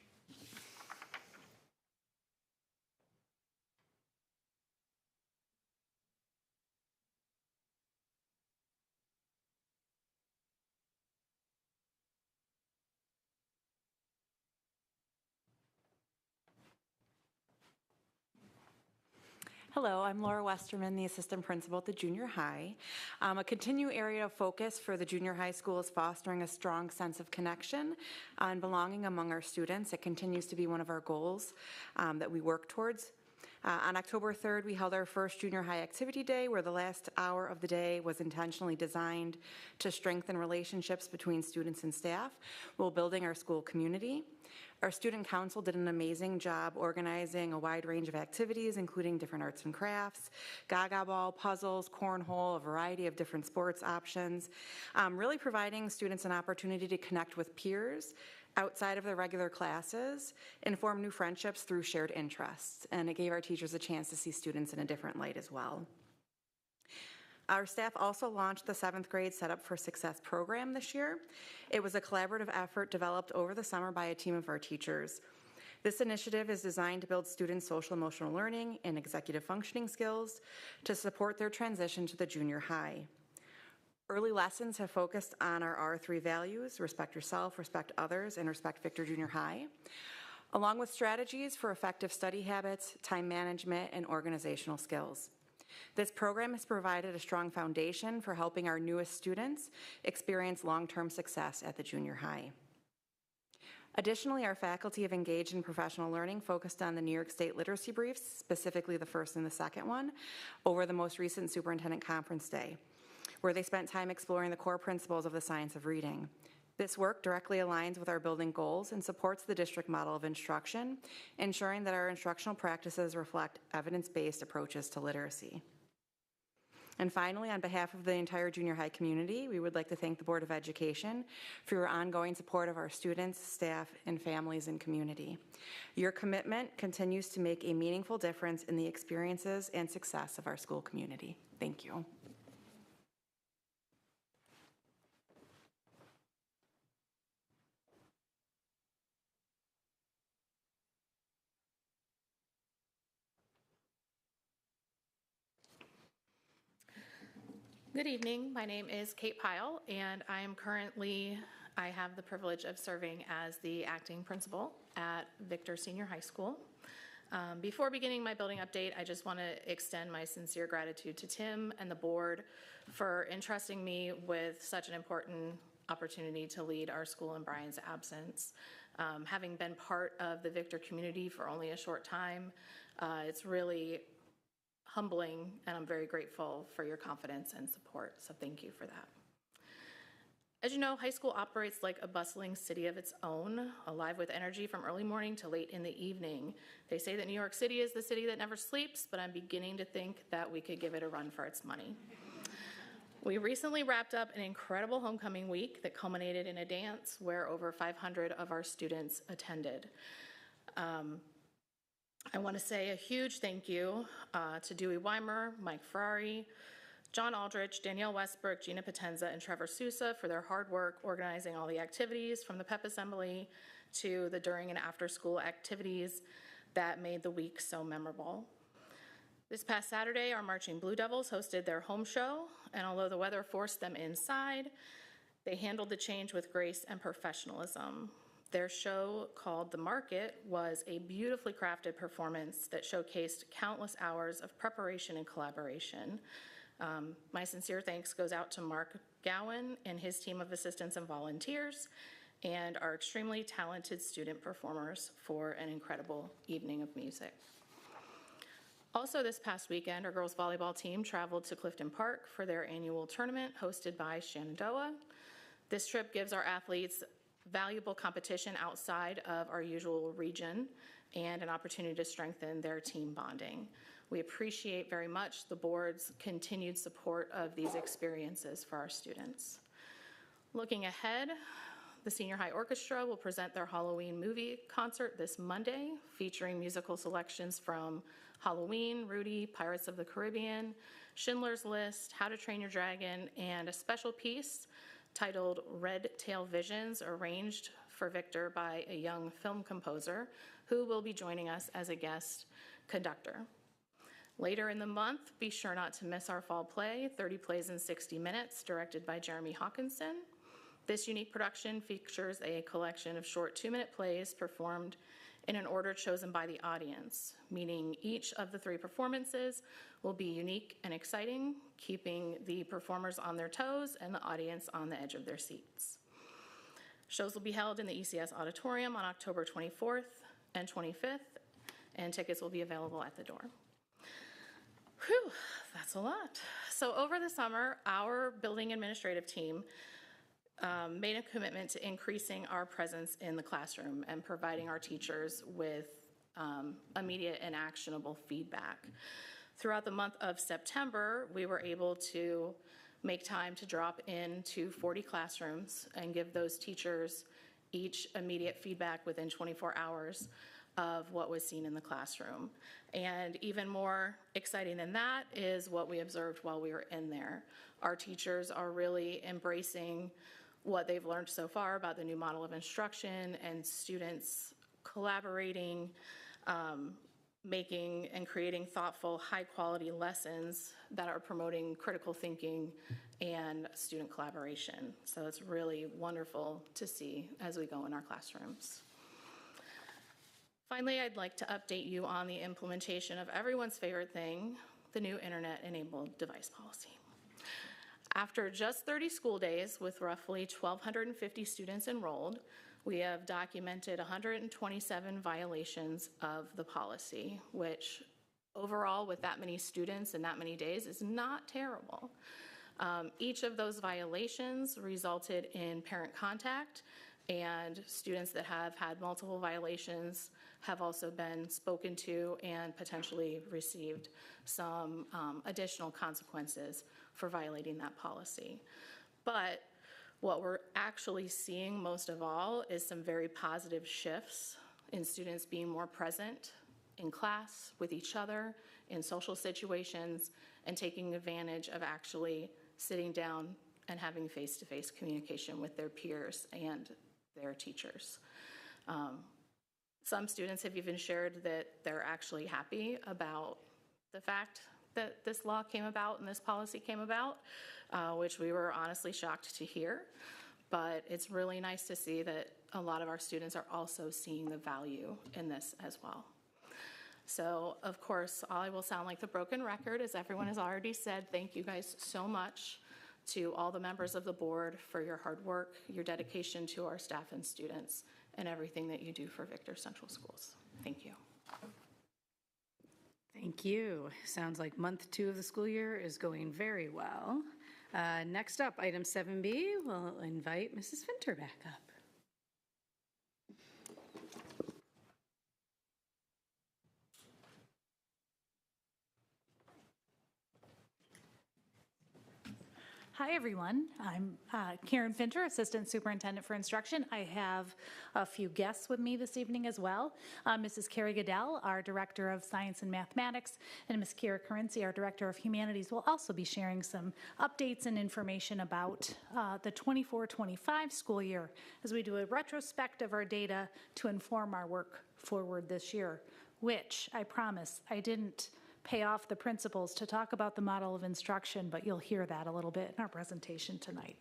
Hello, I'm Laura Westerman, the assistant principal at the junior high. A continued area of focus for the junior high school is fostering a strong sense of connection and belonging among our students. It continues to be one of our goals that we work towards. On October 3rd, we held our first junior high activity day where the last hour of the day was intentionally designed to strengthen relationships between students and staff while building our school community. Our student council did an amazing job organizing a wide range of activities, including different arts and crafts, gaga ball, puzzles, cornhole, a variety of different sports options, really providing students an opportunity to connect with peers outside of their regular classes and form new friendships through shared interests. And it gave our teachers a chance to see students in a different light as well. Our staff also launched the 7th grade Set Up for Success program this year. It was a collaborative effort developed over the summer by a team of our teachers. This initiative is designed to build students' social emotional learning and executive functioning skills to support their transition to the junior high. Early lessons have focused on our R3 values: respect yourself, respect others, and respect Victor Junior High, along with strategies for effective study habits, time management, and organizational skills. This program has provided a strong foundation for helping our newest students experience long-term success at the junior high. Additionally, our faculty have engaged in professional learning focused on the New York State literacy briefs, specifically the first and the second one, over the most recent Superintendent Conference Day, where they spent time exploring the core principles of the science of reading. This work directly aligns with our building goals and supports the district model of instruction, ensuring that our instructional practices reflect evidence-based approaches to literacy. And finally, on behalf of the entire junior high community, we would like to thank the Board of Education for your ongoing support of our students, staff, and families and community. Your commitment continues to make a meaningful difference in the experiences and success of our school community. Thank you. Good evening. My name is Kate Pyle, and I have the privilege of serving as the acting principal at Victor Senior High School. Before beginning my building update, I just want to extend my sincere gratitude to Tim and the board for entrusting me with such an important opportunity to lead our school in Brian's absence. Having been part of the Victor community for only a short time, it's really humbling, and I'm very grateful for your confidence and support, so thank you for that. As you know, high school operates like a bustling city of its own, alive with energy from early morning to late in the evening. They say that New York City is the city that never sleeps, but I'm beginning to think that we could give it a run for its money. We recently wrapped up an incredible homecoming week that culminated in a dance where over 500 of our students attended. I want to say a huge thank you to Dewey Weimer, Mike Ferrari, John Aldrich, Danielle Westbrook, Gina Potenza, and Trevor Sousa for their hard work organizing all the activities from the pep assembly to the during and after school activities that made the week so memorable. This past Saturday, our Marching Blue Devils hosted their home show, and although the weather forced them inside, they handled the change with grace and professionalism. Their show, called The Market, was a beautifully crafted performance that showcased countless hours of preparation and collaboration. My sincere thanks goes out to Mark Gowan and his team of assistants and volunteers, and our extremely talented student performers for an incredible evening of music. Also this past weekend, our girls volleyball team traveled to Clifton Park for their annual tournament hosted by Shenandoah. This trip gives our athletes valuable competition outside of our usual region and an opportunity to strengthen their team bonding. We appreciate very much the board's continued support of these experiences for our students. Looking ahead, the Senior High Orchestra will present their Halloween movie concert this Monday, featuring musical selections from Halloween, Rudy, Pirates of the Caribbean, Schindler's List, How to Train Your Dragon, and a special piece titled Red Tail Visions, arranged for Victor by a young film composer who will be joining us as a guest conductor. Later in the month, be sure not to miss our fall play, 30 Plays in 60 Minutes, directed by Jeremy Hawkinson. This unique production features a collection of short 2-minute plays performed in an order chosen by the audience, meaning each of the 3 performances will be unique and exciting, keeping the performers on their toes and the audience on the edge of their seats. Shows will be held in the ECS auditorium on October 24th and 25th, and tickets will be available at the door. Whew, that's a lot. So over the summer, our building administrative team made a commitment to increasing our presence in the classroom and providing our teachers with immediate and actionable feedback. Throughout the month of September, we were able to make time to drop into 40 classrooms and give those teachers each immediate feedback within 24 hours of what was seen in the classroom. And even more exciting than that is what we observed while we were in there. Our teachers are really embracing what they've learned so far about the new model of instruction and students collaborating, making and creating thoughtful, high-quality lessons that are promoting critical thinking and student collaboration. So it's really wonderful to see as we go in our classrooms. Finally, I'd like to update you on the implementation of everyone's favorite thing, the new internet-enabled device policy. After just 30 school days with roughly 1,250 students enrolled, we have documented 127 violations of the policy, which overall, with that many students and that many days, is not terrible. Each of those violations resulted in parent contact, and students that have had multiple violations have also been spoken to and potentially received some additional consequences for violating that policy. But what we're actually seeing most of all is some very positive shifts in students being more present in class, with each other, in social situations, and taking advantage of actually sitting down and having face-to-face communication with their peers and their teachers. Some students have even shared that they're actually happy about the fact that this law came about and this policy came about, which we were honestly shocked to hear. But it's really nice to see that a lot of our students are also seeing the value in this as well. So, of course, I will sound like the broken record, as everyone has already said. Thank you guys so much to all the members of the board for your hard work, your dedication to our staff and students, and everything that you do for Victor Central Schools. Thank you. Thank you. Sounds like month 2 of the school year is going very well. Next up, item 7B, we'll invite Mrs. Finter back up. Hi, everyone. I'm Karen Finter, Assistant Superintendent for Instruction. I have a few guests with me this evening as well. Mrs. Carrie Goodell, our Director of Science and Mathematics, and Ms. Kira Carinci, our Director of Humanities, will also be sharing some updates and information about the 24-25 school year as we do a retrospect of our data to inform our work forward this year, which I promise I didn't pay off the principals to talk about the model of instruction, but you'll hear that a little bit in our presentation tonight.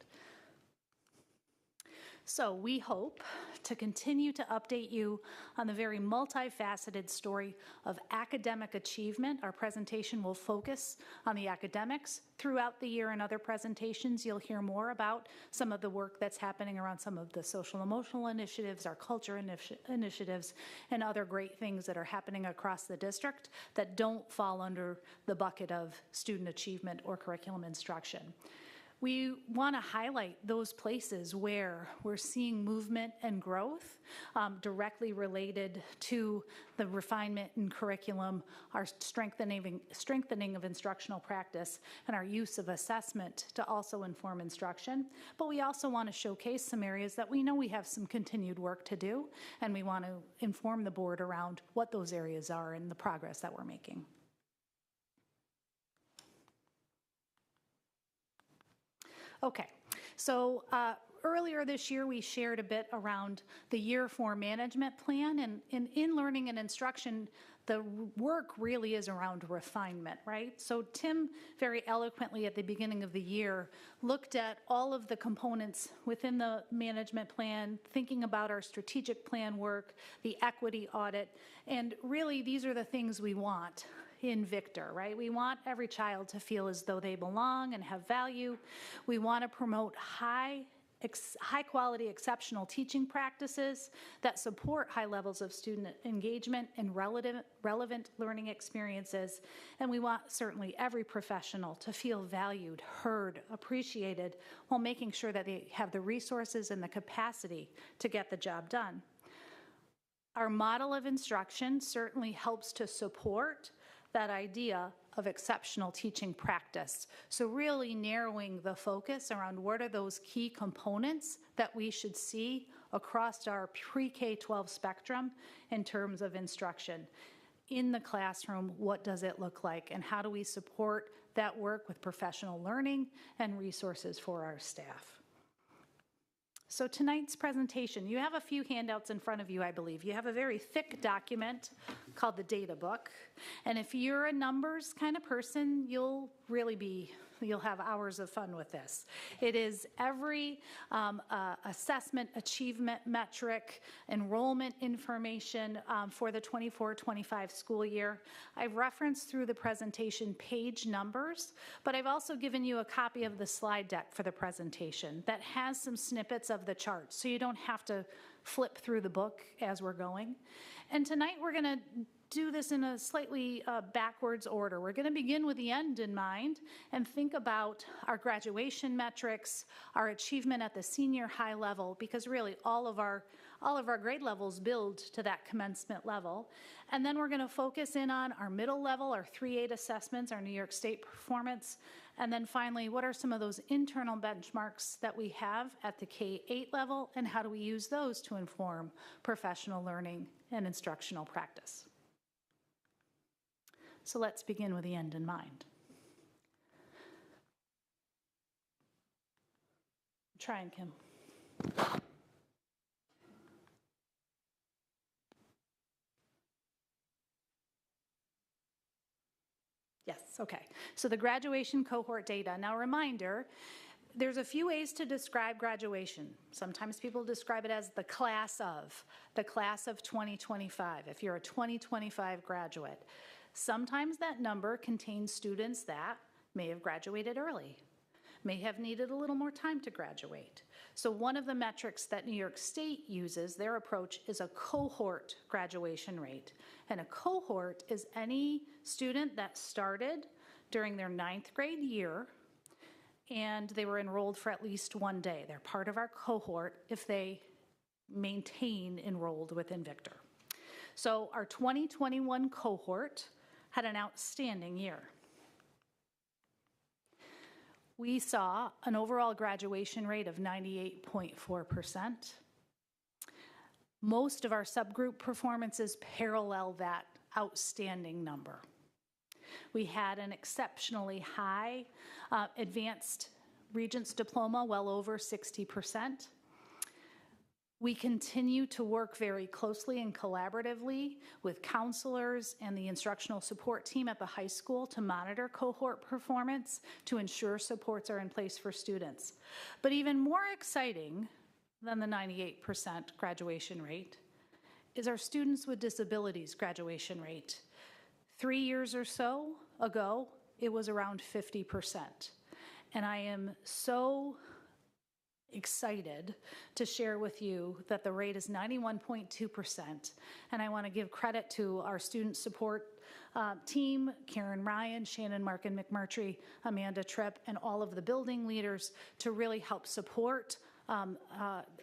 So we hope to continue to update you on the very multifaceted story of academic achievement. Our presentation will focus on the academics. Throughout the year in other presentations, you'll hear more about some of the work that's happening around some of the social emotional initiatives, our culture initiatives, and other great things that are happening across the district that don't fall under the bucket of student achievement or curriculum instruction. We want to highlight those places where we're seeing movement and growth directly related to the refinement in curriculum, our strengthening of instructional practice, and our use of assessment to also inform instruction. But we also want to showcase some areas that we know we have some continued work to do, and we want to inform the board around what those areas are and the progress that we're making. Okay, so earlier this year we shared a bit around the Year 4 management plan, and in learning and instruction, the work really is around refinement, right? So Tim very eloquently at the beginning of the year looked at all of the components within the management plan, thinking about our strategic plan work, the equity audit, and really these are the things we want in Victor, right? We want every child to feel as though they belong and have value. We want to promote high quality, exceptional teaching practices that support high levels of student engagement and relevant learning experiences. And we want certainly every professional to feel valued, heard, appreciated, while making sure that they have the resources and the capacity to get the job done. Our model of instruction certainly helps to support that idea of exceptional teaching practice. So really narrowing the focus around what are those key components that we should see across our pre-K-12 spectrum in terms of instruction. In the classroom, what does it look like, and how do we support that work with professional learning and resources for our staff? So tonight's presentation, you have a few handouts in front of you, I believe. You have a very thick document called the data book. And if you're a numbers kind of person, you'll have hours of fun with this. It is every assessment, achievement metric, enrollment information for the 24-25 school year. I've referenced through the presentation page numbers, but I've also given you a copy of the slide deck for the presentation that has some snippets of the charts, so you don't have to flip through the book as we're going. And tonight we're going to do this in a slightly backwards order. We're going to begin with the end in mind and think about our graduation metrics, our achievement at the senior high level, because really all of our grade levels build to that commencement level. And then we're going to focus in on our middle level, our 3-8 assessments, our New York State performance. And then finally, what are some of those internal benchmarks that we have at the K-8 level, and how do we use those to inform professional learning and instructional practice? So let's begin with the end in mind. Try and Kim. Yes, okay. So the graduation cohort data. Now, reminder, there's a few ways to describe graduation. Sometimes people describe it as the class of 2025, if you're a 2025 graduate. Sometimes that number contains students that may have graduated early, may have needed a little more time to graduate. So one of the metrics that New York State uses, their approach, is a cohort graduation rate. And a cohort is any student that started during their 9th grade year and they were enrolled for at least one day. They're part of our cohort if they maintain enrolled within Victor. So our 2021 cohort had an outstanding year. We saw an overall graduation rate of 98.4%. Most of our subgroup performances parallel that outstanding number. We had an exceptionally high advanced Regents diploma, well over 60%. We continue to work very closely and collaboratively with counselors and the instructional support team at the high school to monitor cohort performance to ensure supports are in place for students. But even more exciting, than the 98% graduation rate is our students with disabilities graduation rate. 3 years or so ago, it was around 50%. And I am so excited to share with you that the rate is 91.2%. And I want to give credit to our student support team, Karen Ryan, Shannon Markin McMurtry, Amanda Tripp, and all of the building leaders to really help support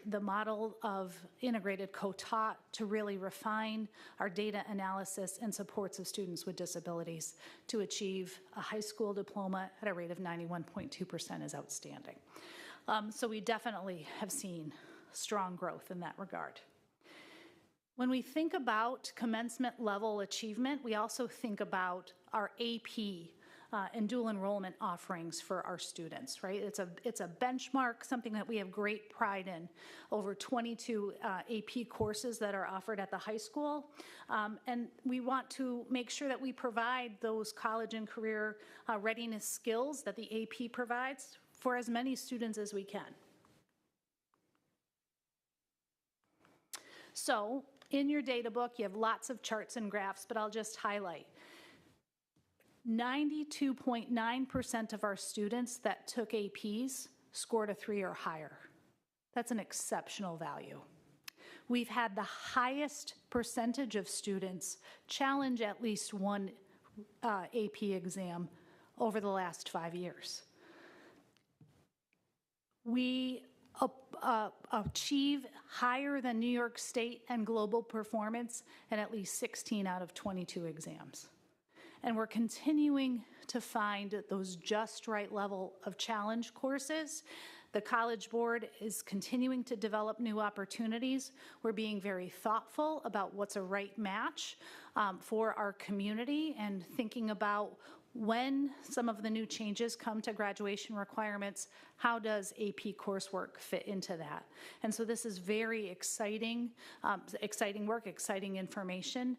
the model of integrated co-taught to really refine our data analysis and supports of students with disabilities to achieve a high school diploma at a rate of 91.2% is outstanding. So we definitely have seen strong growth in that regard. When we think about commencement level achievement, we also think about our AP and dual enrollment offerings for our students, right? It's a benchmark, something that we have great pride in. Over 22 AP courses that are offered at the high school. And we want to make sure that we provide those college and career readiness skills that the AP provides for as many students as we can. So in your data book, you have lots of charts and graphs, but I'll just highlight. 92.9% of our students that took APs scored a 3 or higher. That's an exceptional value. We've had the highest percentage of students challenge at least one AP exam over the last 5 years. We achieve higher than New York State and global performance in at least 16 out of 22 exams. And we're continuing to find those just right level of challenge courses. The College Board is continuing to develop new opportunities. We're being very thoughtful about what's a right match for our community and thinking about when some of the new changes come to graduation requirements, how does AP coursework fit into that? And so this is very exciting, exciting work, exciting information,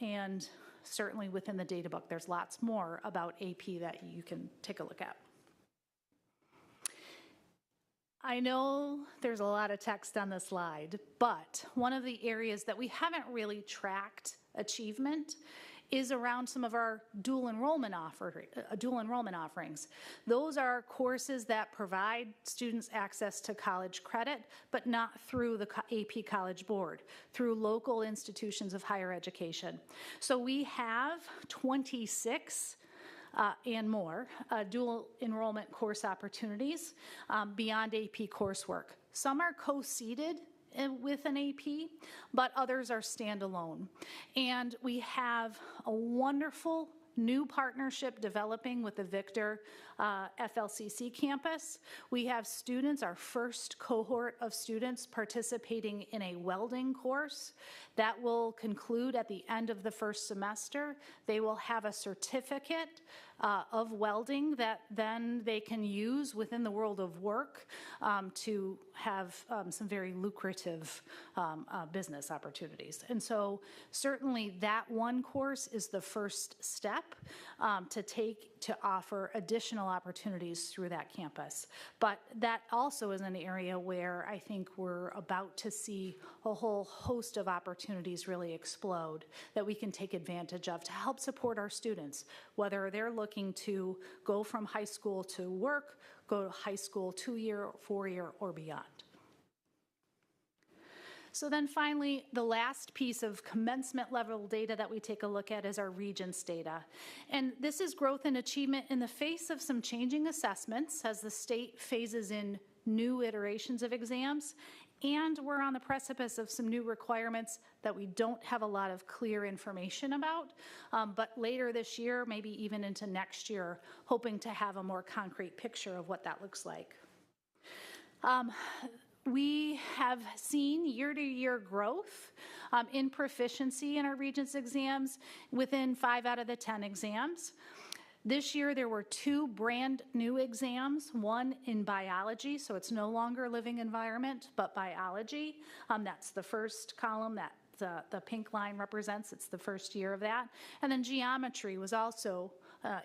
and certainly within the data book, there's lots more about AP that you can take a look at. I know there's a lot of text on the slide, but one of the areas that we haven't really tracked achievement is around some of our dual enrollment offerings. Those are courses that provide students access to college credit, but not through the AP College Board, through local institutions of higher education. So we have 26 and more dual enrollment course opportunities beyond AP coursework. Some are co-seated with an AP, but others are standalone. And we have a wonderful new partnership developing with the Victor FLCC campus. We have students, our first cohort of students participating in a welding course that will conclude at the end of the first semester. They will have a certificate of welding that then they can use within the world of work to have some very lucrative business opportunities. And so certainly that one course is the first step to offer additional opportunities through that campus. But that also is an area where I think we're about to see a whole host of opportunities really explode that we can take advantage of to help support our students, whether they're looking to go from high school to work, go to high school 2-year, 4-year, or beyond. So then finally, the last piece of commencement level data that we take a look at is our Regents data. And this is growth and achievement in the face of some changing assessments as the state phases in new iterations of exams. And we're on the precipice of some new requirements that we don't have a lot of clear information about. But later this year, maybe even into next year, hoping to have a more concrete picture of what that looks like. We have seen year-to-year growth in proficiency in our Regents exams within 5 out of the 10 exams. This year there were 2 brand new exams, one in biology, so it's no longer living environment, but biology. That's the first column that the pink line represents. It's the first year of that. And then geometry was also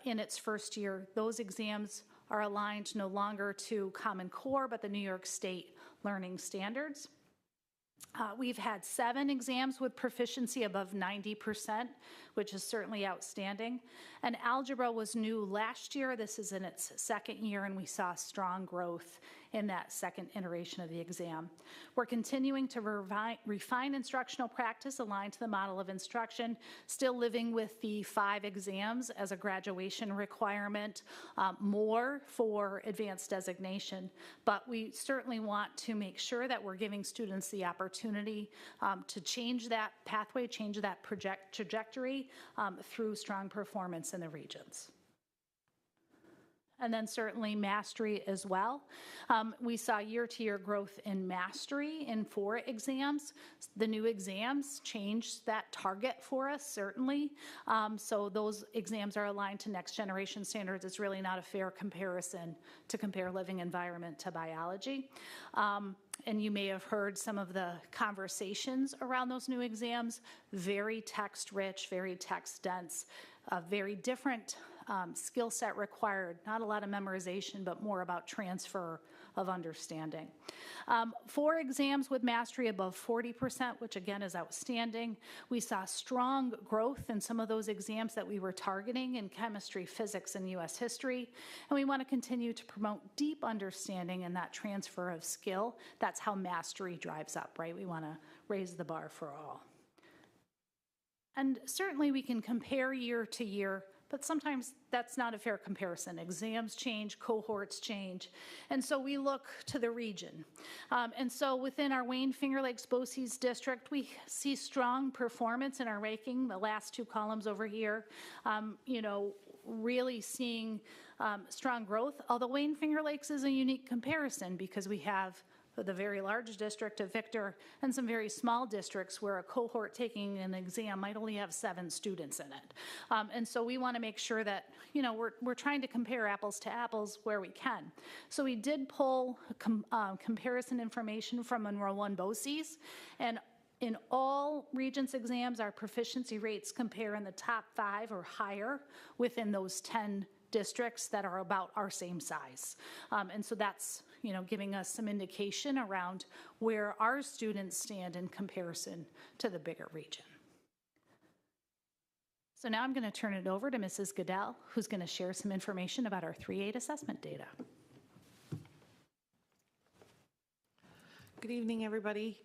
in its first year. Those exams are aligned no longer to Common Core, but the New York State learning standards. We've had 7 exams with proficiency above 90%, which is certainly outstanding. And algebra was new last year. This is in its second year, and we saw strong growth in that second iteration of the exam. We're continuing to refine instructional practice aligned to the model of instruction, still living with the 5 exams as a graduation requirement, more for advanced designation. But we certainly want to make sure that we're giving students the opportunity to change that pathway, change that trajectory through strong performance in the regions. And then certainly mastery as well. We saw year-to-year growth in mastery in 4 exams. The new exams changed that target for us, certainly. So those exams are aligned to next generation standards. It's really not a fair comparison to compare living environment to biology. And you may have heard some of the conversations around those new exams, very text-rich, very text-dense, very different skill set required, not a lot of memorization, but more about transfer of understanding. 4 exams with mastery above 40%, which again is outstanding. We saw strong growth in some of those exams that we were targeting in chemistry, physics, and US history. And we want to continue to promote deep understanding and that transfer of skill. That's how mastery drives up, right? We want to raise the bar for all. And certainly we can compare year to year, but sometimes that's not a fair comparison. Exams change, cohorts change, and so we look to the region. And so within our Wayne-Finger Lakes-Boces district, we see strong performance in our ranking, the last 2 columns over here, really seeing strong growth, although Wayne-Finger Lakes is a unique comparison because we have the very large district of Victor and some very small districts where a cohort taking an exam might only have 7 students in it. And so we want to make sure that, we're trying to compare apples to apples where we can. So we did pull comparison information from Monroe 1 BOCES, and in all Regents exams, our proficiency rates compare in the top 5 or higher within those 10 districts that are about our same size. And so that's giving us some indication around where our students stand in comparison to the bigger region. So now I'm going to turn it over to Mrs. Goodell, who's going to share some information about our 3-8 assessment data. Good evening, everybody.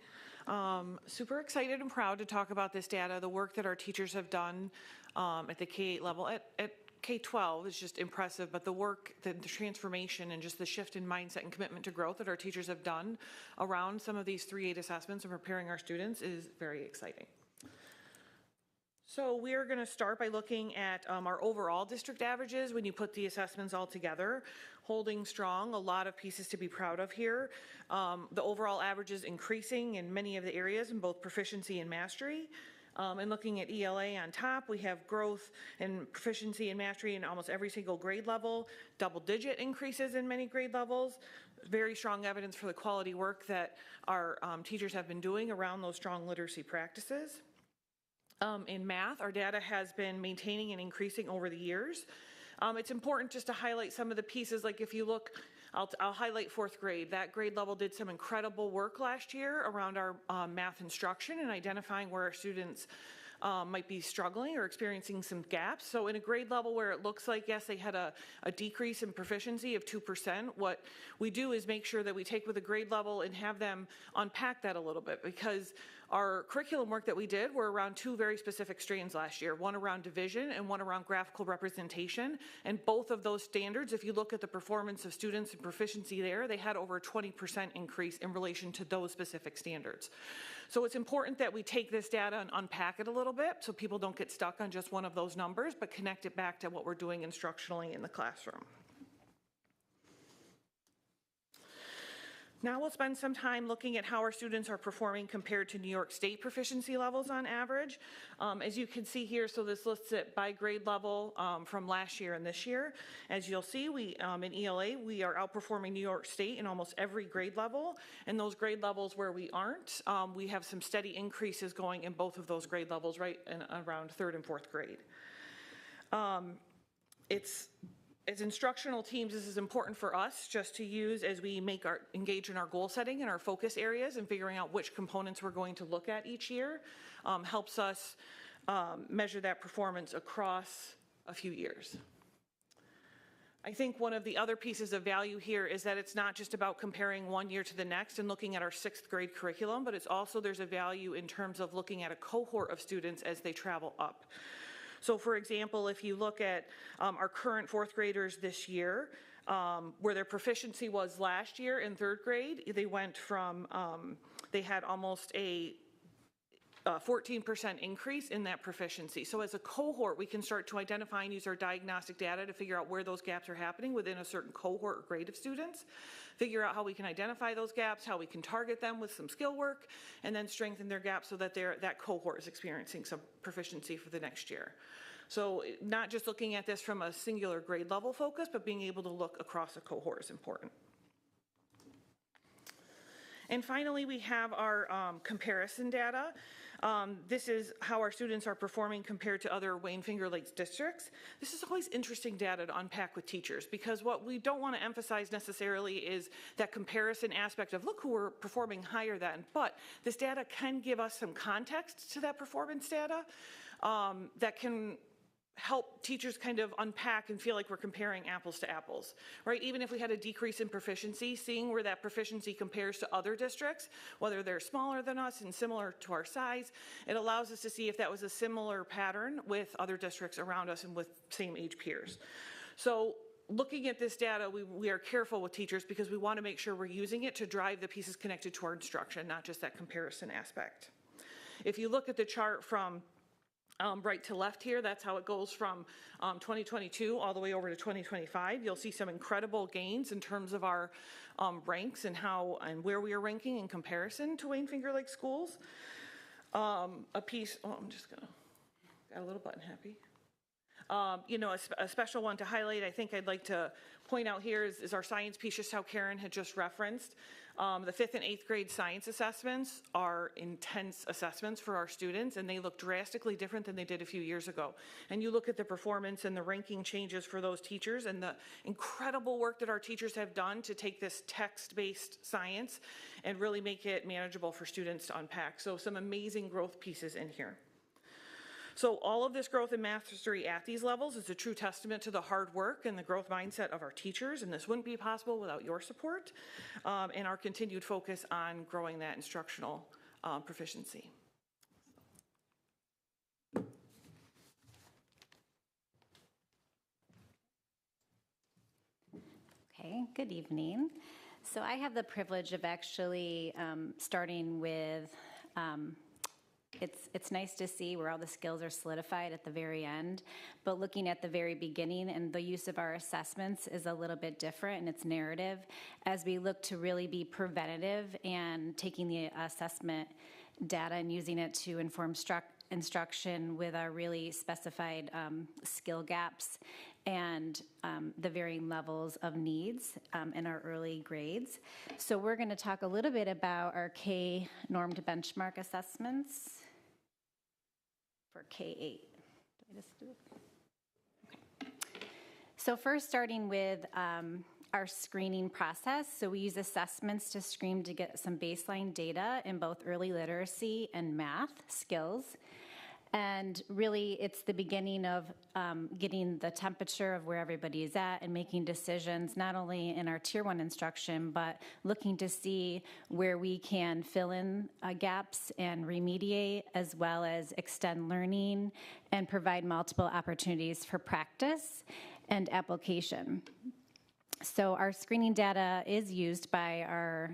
Super excited and proud to talk about this data, the work that our teachers have done at the K-8 level. At K-12 is just impressive, but the work, the transformation, and just the shift in mindset and commitment to growth that our teachers have done around some of these 3-8 assessments and preparing our students is very exciting. So we are going to start by looking at our overall district averages when you put the assessments all together. Holding strong, a lot of pieces to be proud of here. The overall average is increasing in many of the areas in both proficiency and mastery. And looking at ELA on top, we have growth and proficiency and mastery in almost every single grade level, double-digit increases in many grade levels, very strong evidence for the quality work that our teachers have been doing around those strong literacy practices. In math, our data has been maintaining and increasing over the years. It's important just to highlight some of the pieces, like if you look, I'll highlight 4th grade. That grade level did some incredible work last year around our math instruction and identifying where our students might be struggling or experiencing some gaps. So in a grade level where it looks like, yes, they had a decrease in proficiency of 2%, what we do is make sure that we take with a grade level and have them unpack that a little bit, because our curriculum work that we did were around 2 very specific strands last year, one around division and one around graphical representation. And both of those standards, if you look at the performance of students and proficiency there, they had over a 20% increase in relation to those specific standards. So it's important that we take this data and unpack it a little bit so people don't get stuck on just one of those numbers, but connect it back to what we're doing instructionally in the classroom. Now we'll spend some time looking at how our students are performing compared to New York State proficiency levels on average. As you can see here, so this lists it by grade level from last year and this year. As you'll see, we in ELA, we are outperforming New York State in almost every grade level. And those grade levels where we aren't, we have some steady increases going in both of those grade levels right in around 3rd and 4th grade. as instructional teams, this is important for us just to use as we engage in our goal setting and our focus areas and figuring out which components we're going to look at each year. Helps us measure that performance across a few years. I think one of the other pieces of value here is that it's not just about comparing one year to the next and looking at our 6th grade curriculum, but it's also there's a value in terms of looking at a cohort of students as they travel up. So for example, if you look at our current 4th graders this year, where their proficiency was last year in 3rd grade, they went from, they had almost a 14% increase in that proficiency. So as a cohort, we can start to identify and use our diagnostic data to figure out where those gaps are happening within a certain cohort or grade of students, figure out how we can identify those gaps, how we can target them with some skill work, and then strengthen their gaps so that that cohort is experiencing some proficiency for the next year. So not just looking at this from a singular grade level focus, but being able to look across a cohort is important. And finally, we have our comparison data. This is how our students are performing compared to other Wayne Finger Lakes districts. This is always interesting data to unpack with teachers, because what we don't want to emphasize necessarily is that comparison aspect of look who we're performing higher than, but this data can give us some context to that performance data that can help teachers kind of unpack and feel like we're comparing apples to apples, right? Even if we had a decrease in proficiency, seeing where that proficiency compares to other districts, whether they're smaller than us and similar to our size, it allows us to see if that was a similar pattern with other districts around us and with same age peers. So looking at this data, we are careful with teachers because we want to make sure we're using it to drive the pieces connected to our instruction, not just that comparison aspect. If you look at the chart from right to left here, that's how it goes from 2022 all the way over to 2025. You'll see some incredible gains in terms of our ranks and how and where we are ranking in comparison to Wayne Finger Lakes schools. I'm just gonna, got a little button happy. You know, a special one to highlight, I think I'd like to point out here is our science piece, just how Karen had just referenced. The 5th and 8th grade science assessments are intense assessments for our students, and they look drastically different than they did a few years ago. And you look at the performance and the ranking changes for those teachers and the incredible work that our teachers have done to take this text-based science and really make it manageable for students to unpack. So some amazing growth pieces in here. So all of this growth in mastery at these levels is a true testament to the hard work and the growth mindset of our teachers, and this wouldn't be possible without your support and our continued focus on growing that instructional proficiency. Okay, good evening. So I have the privilege of actually starting with it's nice to see where all the skills are solidified at the very end, but looking at the very beginning and the use of our assessments is a little bit different, and it's narrative as we look to really be preventative and taking the assessment data and using it to inform instruction with our really specified skill gaps and the varying levels of needs in our early grades. So we're going to talk a little bit about our K-normed benchmark assessments for K-8. Did I just do it? Okay. So first, starting with our screening process. So we use assessments to screen to get some baseline data in both early literacy and math skills. And really, it's the beginning of getting the temperature of where everybody is at and making decisions, not only in our Tier 1 instruction, but looking to see where we can fill in gaps and remediate, as well as extend learning and provide multiple opportunities for practice and application. So our screening data is used by our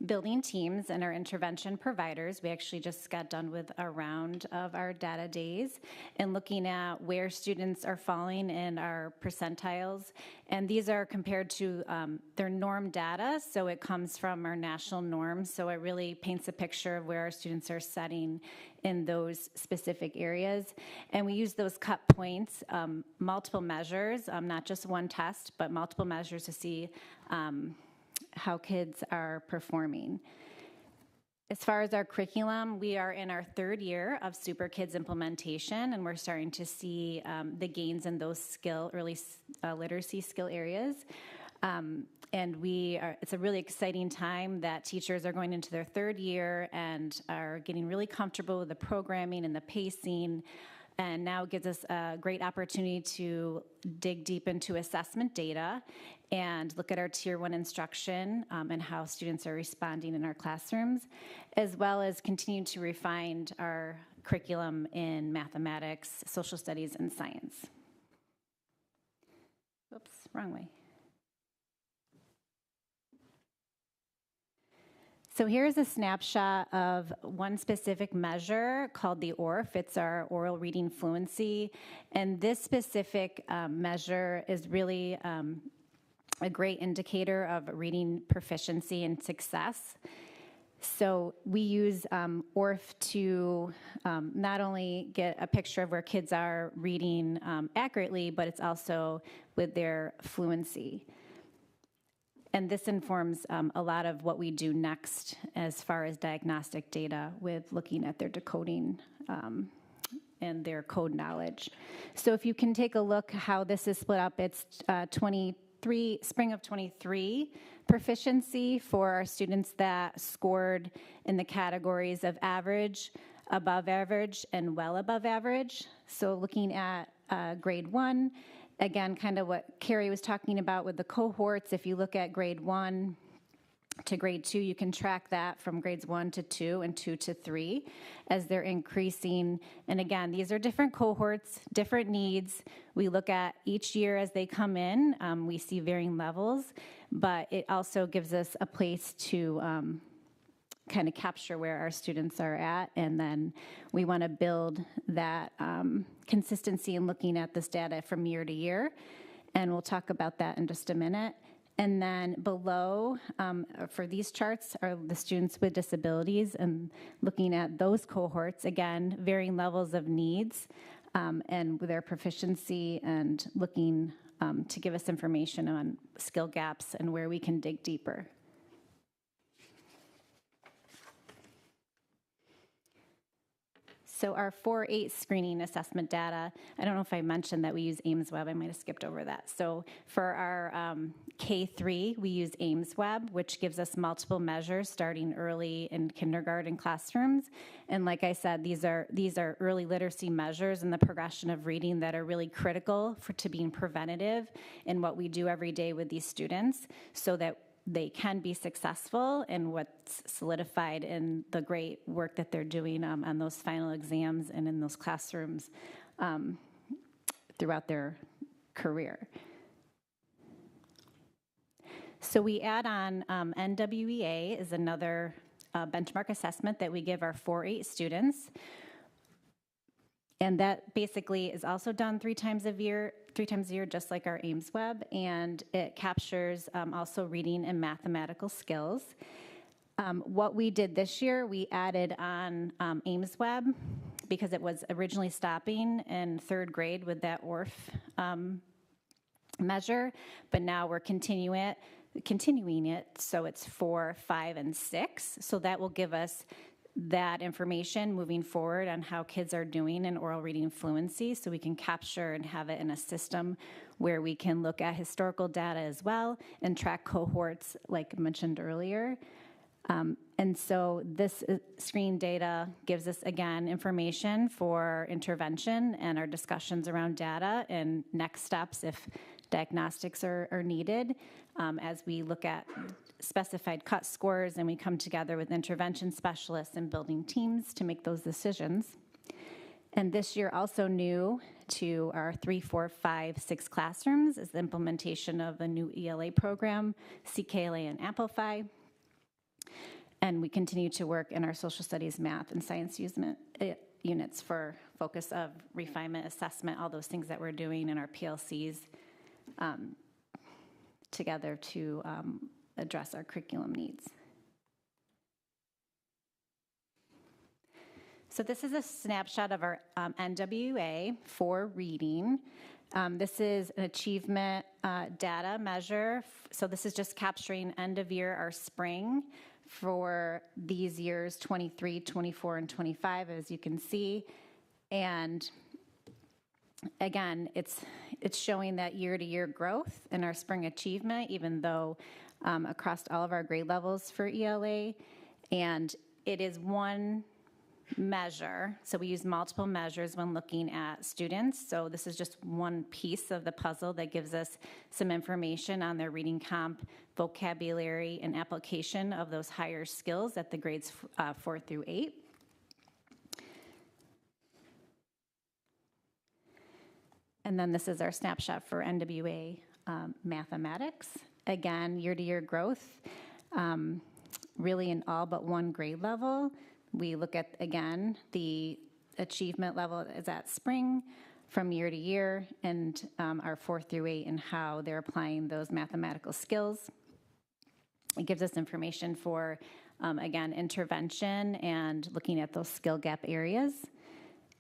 building teams and our intervention providers. We actually just got done with a round of our data days and looking at where students are falling in our percentiles. And these are compared to their norm data, so it comes from our national norms. So it really paints a picture of where our students are setting in those specific areas. And we use those cut points, multiple measures, not just one test, but multiple measures to see how kids are performing. As far as our curriculum, we are in our third year of Super Kids implementation, and we're starting to see the gains in those early literacy skill areas. And it's a really exciting time that teachers are going into their third year and are getting really comfortable with the programming and the pacing. And now it gives us a great opportunity to dig deep into assessment data and look at our Tier 1 instruction and how students are responding in our classrooms, as well as continue to refine our curriculum in mathematics, social studies, and science. Oops, wrong way. So here's a snapshot of one specific measure called the ORF. It's our oral reading fluency. And this specific measure is really a great indicator of reading proficiency and success. So we use ORF to not only get a picture of where kids are reading accurately, but it's also with their fluency. And this informs a lot of what we do next as far as diagnostic data with looking at their decoding and their code knowledge. So if you can take a look how this is split up, it's spring of 23 proficiency for our students that scored in the categories of average, above average, and well above average. So looking at grade 1, again, kind of what Carrie was talking about with the cohorts. If you look at grade 1 to grade 2, you can track that from grades 1 to 2 and 2 to 3 as they're increasing. And again, these are different cohorts, different needs. We look at each year as they come in. We see varying levels, but it also gives us a place to kind of capture where our students are at, and then we want to build that consistency in looking at this data from year to year, and we'll talk about that in just a minute. And then below, for these charts, are the students with disabilities, and looking at those cohorts, again, varying levels of needs and with their proficiency, and looking to give us information on skill gaps and where we can dig deeper. So our 4-8 screening assessment data, I don't know if I mentioned that we use AIMSweb. I might have skipped over that. So for our K3, we use AIMSweb, which gives us multiple measures starting early in kindergarten classrooms. And like I said, these are early literacy measures in the progression of reading that are really critical to being preventative in what we do every day with these students, so that they can be successful in what's solidified in the great work that they're doing on those final exams and in those classrooms throughout their career. So we add on NWEA is another benchmark assessment that we give our 4-8 students. And that basically is also done 3 times a year, just like our AIMSweb, and it captures also reading and mathematical skills. What we did this year, we added on AIMSweb because it was originally stopping in 3rd grade with that ORF measure, but now we're continuing it, so it's 4, 5, and 6. So that will give us that information moving forward on how kids are doing in oral reading fluency, so we can capture and have it in a system where we can look at historical data as well and track cohorts like mentioned earlier. And so this screen data gives us, again, information for intervention and our discussions around data and next steps if diagnostics are needed, as we look at specified cut scores and we come together with intervention specialists and building teams to make those decisions. And this year also new to our 3, 4, 5, 6 classrooms is the implementation of a new ELA program, CKLA and Amplify. And we continue to work in our social studies, math, and science units for focus of refinement, assessment, all those things that we're doing in our PLCs together to address our curriculum needs. So this is a snapshot of our NWA for reading. This is an achievement data measure. So this is just capturing end of year, our spring, for these years, 23, 24, and 25, as you can see. And again, it's showing that year-to-year growth in our spring achievement, even though across all of our grade levels for ELA. And it is one measure. So we use multiple measures when looking at students. So this is just one piece of the puzzle that gives us some information on their reading comp, vocabulary, and application of those higher skills at the grades 4 through 8. And then this is our snapshot for NWA mathematics. Again, year-to-year growth, really in all but one grade level. We look at, again, the achievement level is at spring from year to year, and our 4 through 8 and how they're applying those mathematical skills. It gives us information for, again, intervention and looking at those skill gap areas.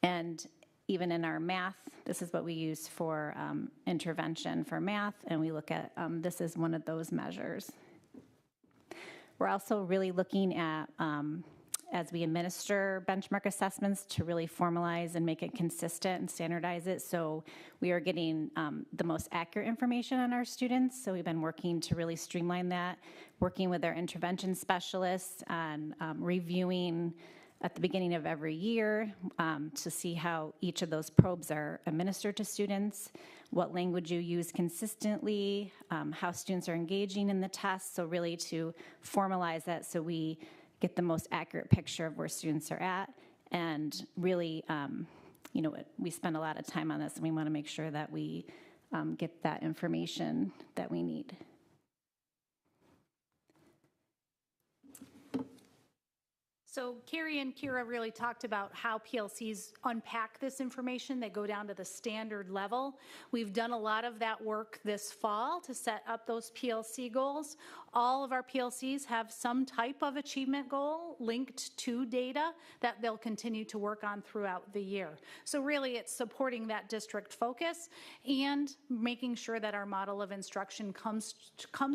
And even in our math, this is what we use for intervention for math, and we look at, this is one of those measures. We're also really looking at, as we administer benchmark assessments, to really formalize and make it consistent and standardize it, so we are getting the most accurate information on our students. So we've been working to really streamline that, working with our intervention specialists and reviewing at the beginning of every year to see how each of those probes are administered to students, what language you use consistently, how students are engaging in the test. So really to formalize that so we get the most accurate picture of where students are at. And really, you know, we spend a lot of time on this, and we want to make sure that we get that information that we need. So Carrie and Kira really talked about how PLCs unpack this information. They go down to the standard level. We've done a lot of that work this fall to set up those PLC goals. All of our PLCs have some type of achievement goal linked to data that they'll continue to work on throughout the year. So really it's supporting that district focus and making sure that our model of instruction comes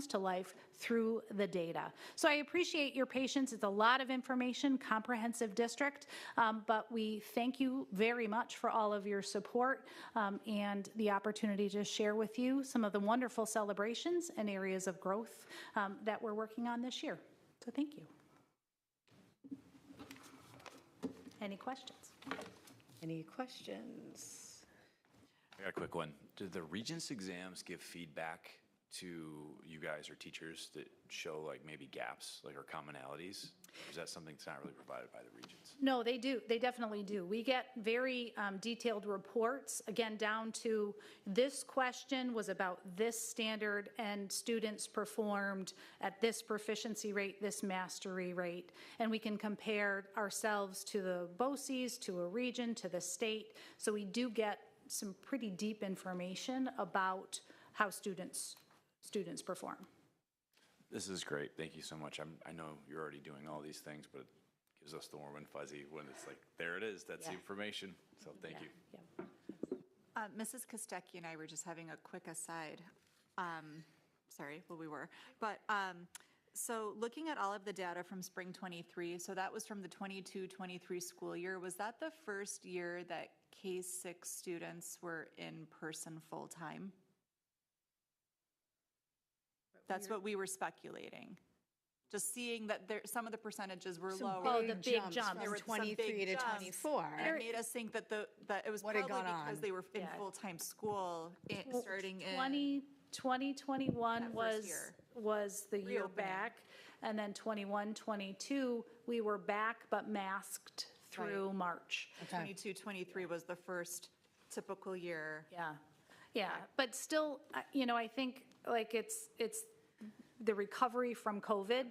to life through the data. So I appreciate your patience. It's a lot of information, comprehensive district, but we thank you very much for all of your support and the opportunity to share with you some of the wonderful celebrations and areas of growth that we're working on this year. So thank you. Any questions? Any questions? I got a quick one. Do the Regents exams give feedback to you guys or teachers that show like maybe gaps, like or commonalities? Or is that something that's not really provided by the Regents? No, they do. They definitely do. We get very detailed reports, again, down to this question was about this standard and students performed at this proficiency rate, this mastery rate. And we can compare ourselves to the BOCES, to a region, to the state. So we do get some pretty deep information about how students perform. This is great. Thank you so much. I know you're already doing all these things, but it gives us the warm and fuzzy when it's like, there it is. That's the information. So thank you. Yeah. Mrs. Kostecki and I were just having a quick aside. Sorry, well, we were. But so looking at all of the data from spring 23, so that was from the 22-23 school year. Was that the first year that K-6 students were in person full-time? That's what we were speculating. Just seeing that some of the percentages were lower. Oh, the big jumps. From 23 to 24. And it made us think that it was probably because they were in full-time school starting in 2021 was the year back, and then 21-22 we were back but masked through March. 22-23 was the first typical year. Yeah, but still, you know, I think like it's the recovery from COVID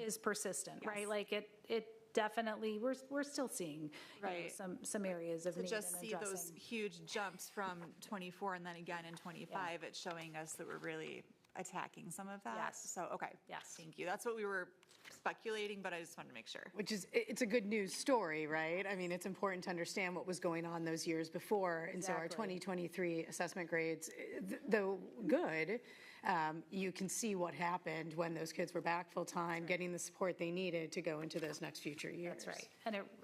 is persistent, right? Like it definitely, we're still seeing you know, some areas of need just and see addressing. those huge jumps from 24 and then again in 25, it's showing us that we're really attacking some of that. Yes. So, okay. Yes. Thank you. That's what we were speculating, but I just wanted to make sure. Which is, it's a good news story, right? I mean, it's important to understand what was going on those years before. And so our 2023 assessment grades, though good, you can see what happened when those kids were back full-time, getting the support they needed to go into those next future years. That's right.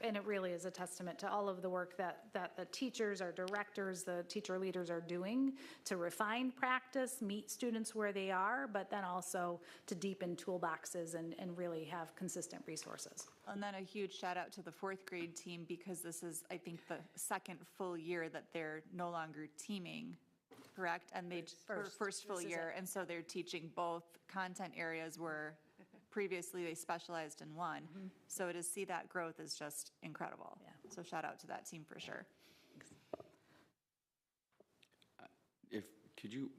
And it really is a testament to all of the work that the teachers, our directors, the teacher leaders are doing to refine practice, meet students where they are, but then also to deepen toolboxes and really have consistent resources. And then a huge shout out to the fourth grade team, because this is, I think, the second full year that they're no longer teaming, correct? And they first full year, and so they're teaching both content areas where previously they specialized in one. So to see that growth is just incredible. Yeah. So shout out to that team for sure.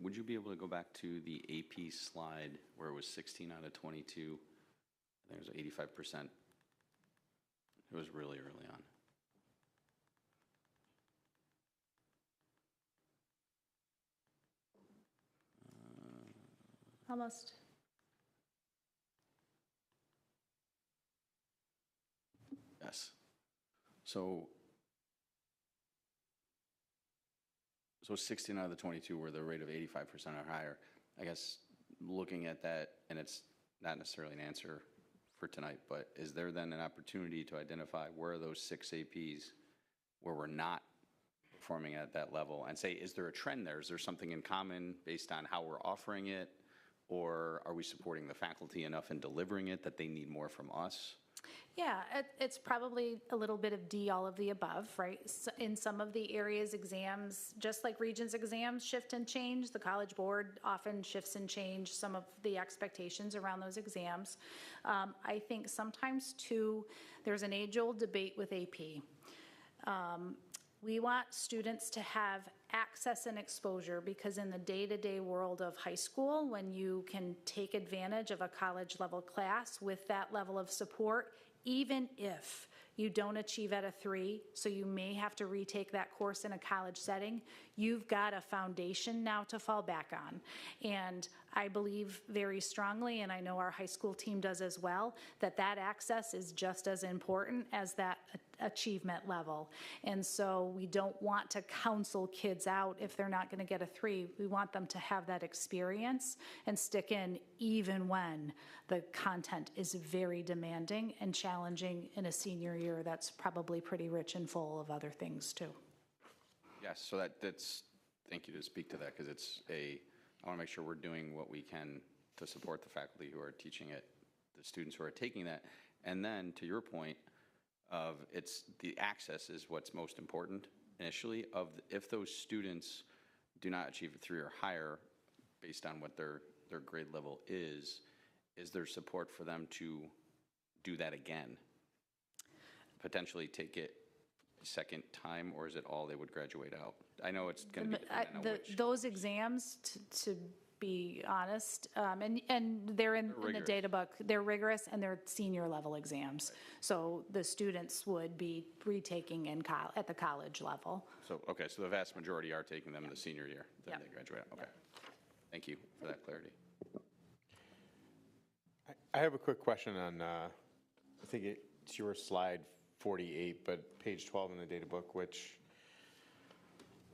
Would you be able to go back to the AP slide where it was 16 out of 22? I think it was 85%. It was really early on. Almost. Yes. So 16 out of the 22 were the rate of 85% or higher. I guess looking at that, and it's not necessarily an answer for tonight, but is there then an opportunity to identify where are those 6 APs where we're not performing at that level, and say, is there a trend there? Is there something in common based on how we're offering it, or are we supporting the faculty enough in delivering it that they need more from us? Yeah, it's probably a little bit of D, all of the above, right? In some of the areas, exams, just like Regents exams shift and change, the College Board often shifts and change some of the expectations around those exams. I think sometimes, too, there's an age-old debate with AP. We want students to have access and exposure, because in the day-to-day world of high school, when you can take advantage of a college-level class with that level of support, even if you don't achieve at a 3, so you may have to retake that course in a college setting, you've got a foundation now to fall back on. And I believe very strongly, and I know our high school team does as well, that access is just as important as that achievement level. And so we don't want to counsel kids out if they're not going to get a 3. We want them to have that experience and stick in even when the content is very demanding and challenging in a senior year that's probably pretty rich and full of other things too. Yes, so that's, thank you to speak to that, because I want to make sure we're doing what we can to support the faculty who are teaching it, the students who are taking that. And then to your point of the access is what's most important initially, if those students do not achieve a 3 or higher based on what their grade level is there support for them to do that again? Potentially take it second time, or is it all they would graduate out? I know it's going to be dependent on which. Those exams, to be honest, and they're in the data book, they're rigorous and they're senior level exams. Right. So the students would be retaking at the college level. So, okay, so the vast majority are taking them in the senior year, then they graduate. Okay. Thank you for that clarity. I have a quick question on, I think it's your slide 48, but page 12 in the data book, which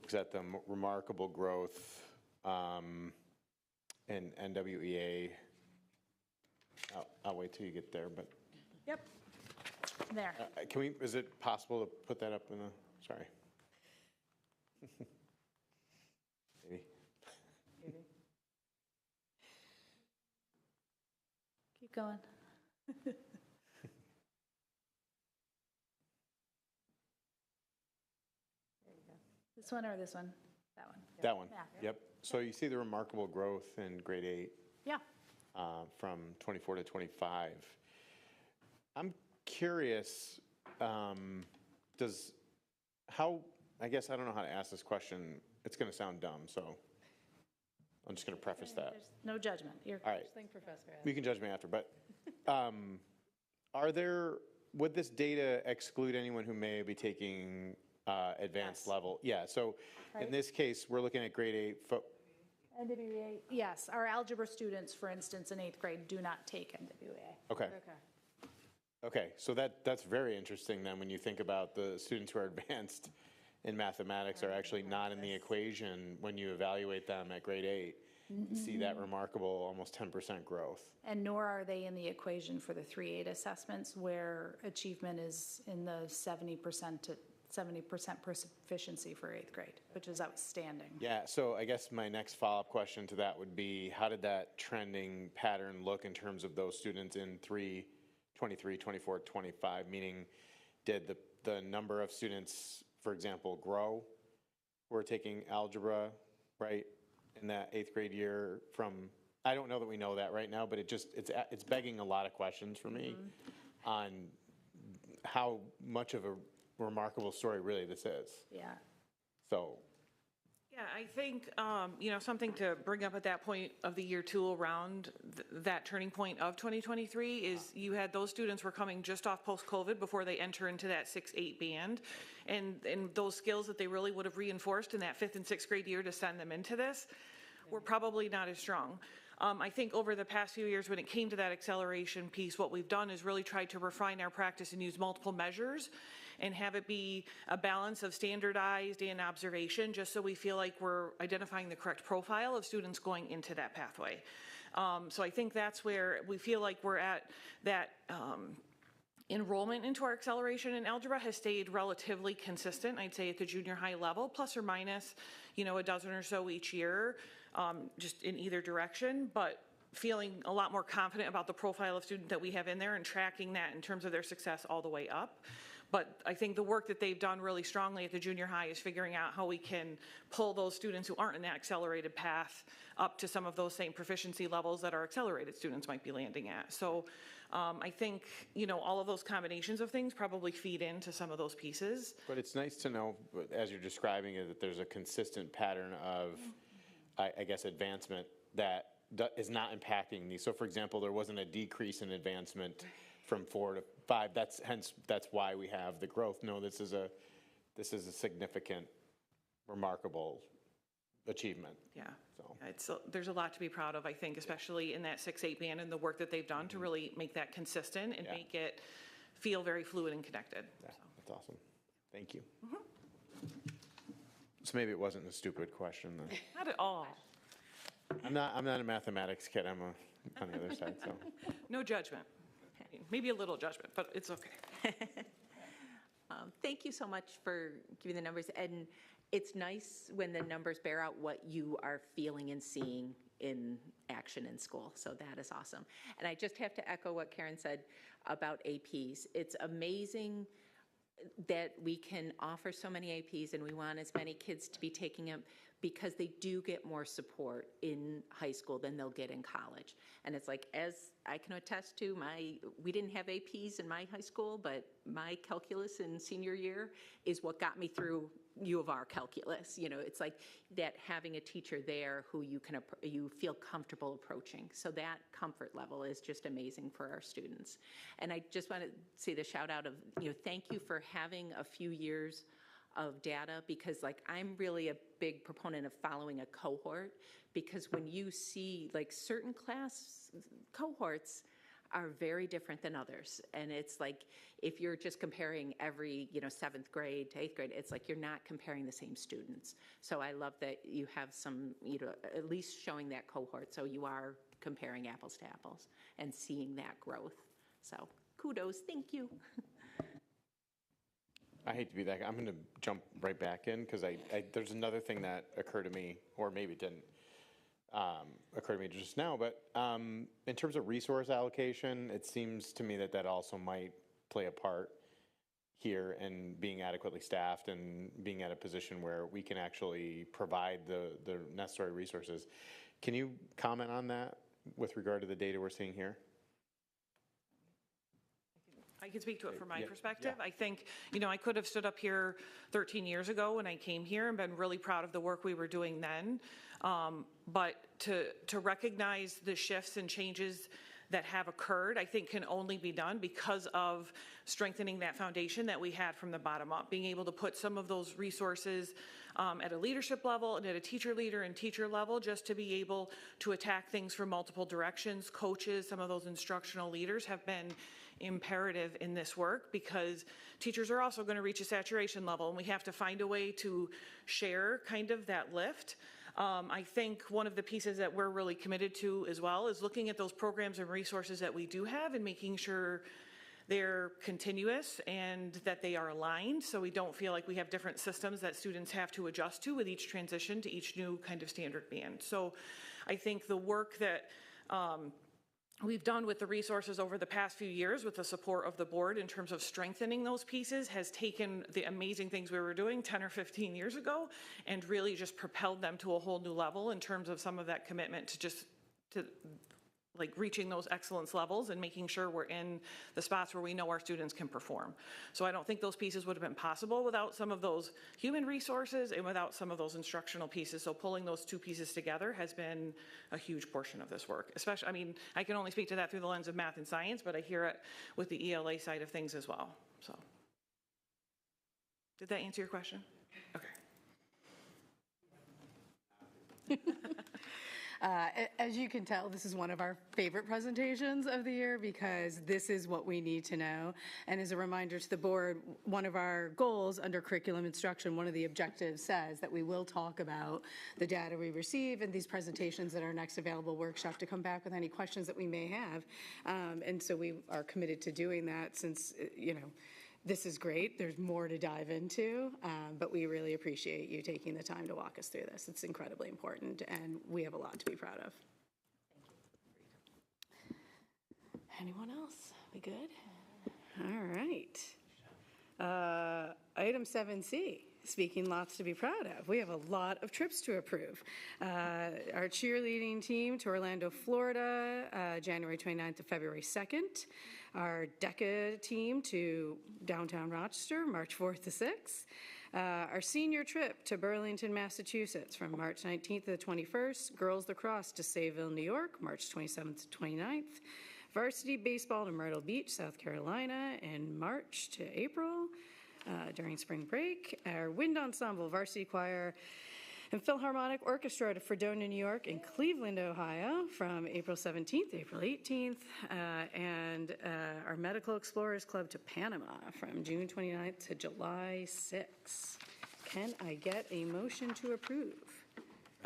is at the remarkable growth in NWEA. I'll wait till you get there, but. Yep, there. Is it possible to put that up in the, sorry. Maybe. Keep going. This one or this one? That one. That one, Yeah. yep. So you see the remarkable growth in grade 8. Yeah. From 24 to 25. I'm curious, I guess I don't know how to ask this question. It's going to sound dumb, so I'm just going to preface that. There's no judgment. You're all right. Professor. You can judge me after, but would this data exclude anyone who may be taking advanced level? Yeah, so in this case, we're looking at grade 8. NWEA, yes. Our algebra students, for instance, in 8th grade do not take NWEA. Okay. Okay, so that's very interesting then when you think about the students who are advanced in mathematics are actually not in the equation when you evaluate them at grade 8. see that remarkable almost 10% growth. And nor are they in the equation for the 3-8 assessments where achievement is in the 70% to 70% proficiency for 8th grade, which is outstanding. Yeah, so I guess my next follow-up question to that would be, how did that trending pattern look in terms of those students in 23, 24, 25? Meaning, did the number of students, for example, grow who are taking algebra, right, in that 8th grade year from, I don't know that we know that right now, but it's begging a lot of questions for me on how much of a remarkable story really this is. Yeah. So. Yeah, I think, something to bring up at that point of the year too around that turning point of 2023 is you had those students were coming just off post-COVID before they enter into that 6-8 band. And those skills that they really would have reinforced in that 5th and 6th grade year to send them into this were probably not as strong. I think over the past few years when it came to that acceleration piece, what we've done is really tried to refine our practice and use multiple measures and have it be a balance of standardized and observation, just so we feel like we're identifying the correct profile of students going into that pathway. So I think that's where we feel like we're at that enrollment into our acceleration in algebra has stayed relatively consistent, I'd say at the junior high level, plus or minus, a dozen or so each year, just in either direction, but feeling a lot more confident about the profile of student that we have in there and tracking that in terms of their success all the way up. But I think the work that they've done really strongly at the junior high is figuring out how we can pull those students who aren't in that accelerated path up to some of those same proficiency levels that our accelerated students might be landing at. So I think, all of those combinations of things probably feed into some of those pieces. But it's nice to know, as you're describing it, that there's a consistent pattern of, I guess, advancement that is not impacting these. So for example, there wasn't a decrease in advancement from 4 to 5. That's why we have the growth. No, this is a significant, remarkable achievement. Yeah. So there's a lot to be proud of, I think, especially in that 6-8 band and the work that they've done to really make that consistent and make it feel very fluid and connected. Yeah, that's awesome. Thank you. So maybe it wasn't a stupid question then. Not at all. I'm not a mathematics kid. I'm on the other side, so. No judgment. Maybe a little judgment, but it's okay. Thank you so much for giving the numbers. And it's nice when the numbers bear out what you are feeling and seeing in action in school. So that is awesome. And I just have to echo what Karen said about APs. It's amazing that we can offer so many APs and we want as many kids to be taking them because they do get more support in high school than they'll get in college. And it's like, as I can attest to, we didn't have APs in my high school, but my calculus in senior year is what got me through U of R calculus. It's like that having a teacher there who you feel comfortable approaching. So that comfort level is just amazing for our students. And I just want to say the shout out of, thank you for having a few years of data, because I'm really a big proponent of following a cohort, because when you see certain class cohorts are very different than others. And it's like, if you're just comparing every, 7th grade to 8th grade, it's like you're not comparing the same students. So I love that you have some, at least showing that cohort. So you are comparing apples to apples and seeing that growth. So kudos, thank you. I hate to be that guy. I'm going to jump right back in because there's another thing that occurred to me, or maybe it didn't occur to me just now, but in terms of resource allocation, it seems to me that also might play a part here in being adequately staffed and being at a position where we can actually provide the necessary resources. Can you comment on that with regard to the data we're seeing here? I can speak to it from my perspective. I think, I could have stood up here 13 years ago when I came here and been really proud of the work we were doing then. But to recognize the shifts and changes that have occurred, I think can only be done because of strengthening that foundation that we had from the bottom up, being able to put some of those resources at a leadership level and at a teacher leader and teacher level, just to be able to attack things from multiple directions. Coaches, some of those instructional leaders have been imperative in this work, because teachers are also going to reach a saturation level and we have to find a way to share kind of that lift. I think one of the pieces that we're really committed to as well is looking at those programs and resources that we do have and making sure they're continuous and that they are aligned, so we don't feel like we have different systems that students have to adjust to with each transition to each new kind of standard band. So I think the work that we've done with the resources over the past few years with the support of the board in terms of strengthening those pieces has taken the amazing things we were doing 10 or 15 years ago and really just propelled them to a whole new level in terms of some of that commitment to like reaching those excellence levels and making sure we're in the spots where we know our students can perform. So I don't think those pieces would have been possible without some of those human resources and without some of those instructional pieces. So pulling those two pieces together has been a huge portion of this work. Especially, I mean, I can only speak to that through the lens of math and science, but I hear it with the ELA side of things as well. So did that answer your question? Okay. As you can tell, this is one of our favorite presentations of the year because this is what we need to know. And as a reminder to the board, one of our goals under curriculum instruction, one of the objectives says that we will talk about the data we receive and these presentations at our next available workshop to come back with any questions that we may have. And so we are committed to doing that since, you know, this is great. There's more to dive into, but we really appreciate you taking the time to walk us through this. It's incredibly important, and we have a lot to be proud of. Anyone else? We good? All right. Item 7C. Speaking lots to be proud of. We have a lot of trips to approve. Our cheerleading team to Orlando, Florida, January 29th to February 2nd. Our DECA team to downtown Rochester, March 4th to 6th. Our senior trip to Burlington, Massachusetts from March 19th to the 21st. Girls lacrosse to Sayville, New York, March 27th to 29th. Varsity baseball to Myrtle Beach, South Carolina in March to April. During spring break, our wind ensemble, varsity choir, and Philharmonic Orchestra to Fredonia, New York, and Cleveland, Ohio, from April 17th to April 18th, and our Medical Explorers Club to Panama from June 29th to July 6th. Can I get a motion to approve?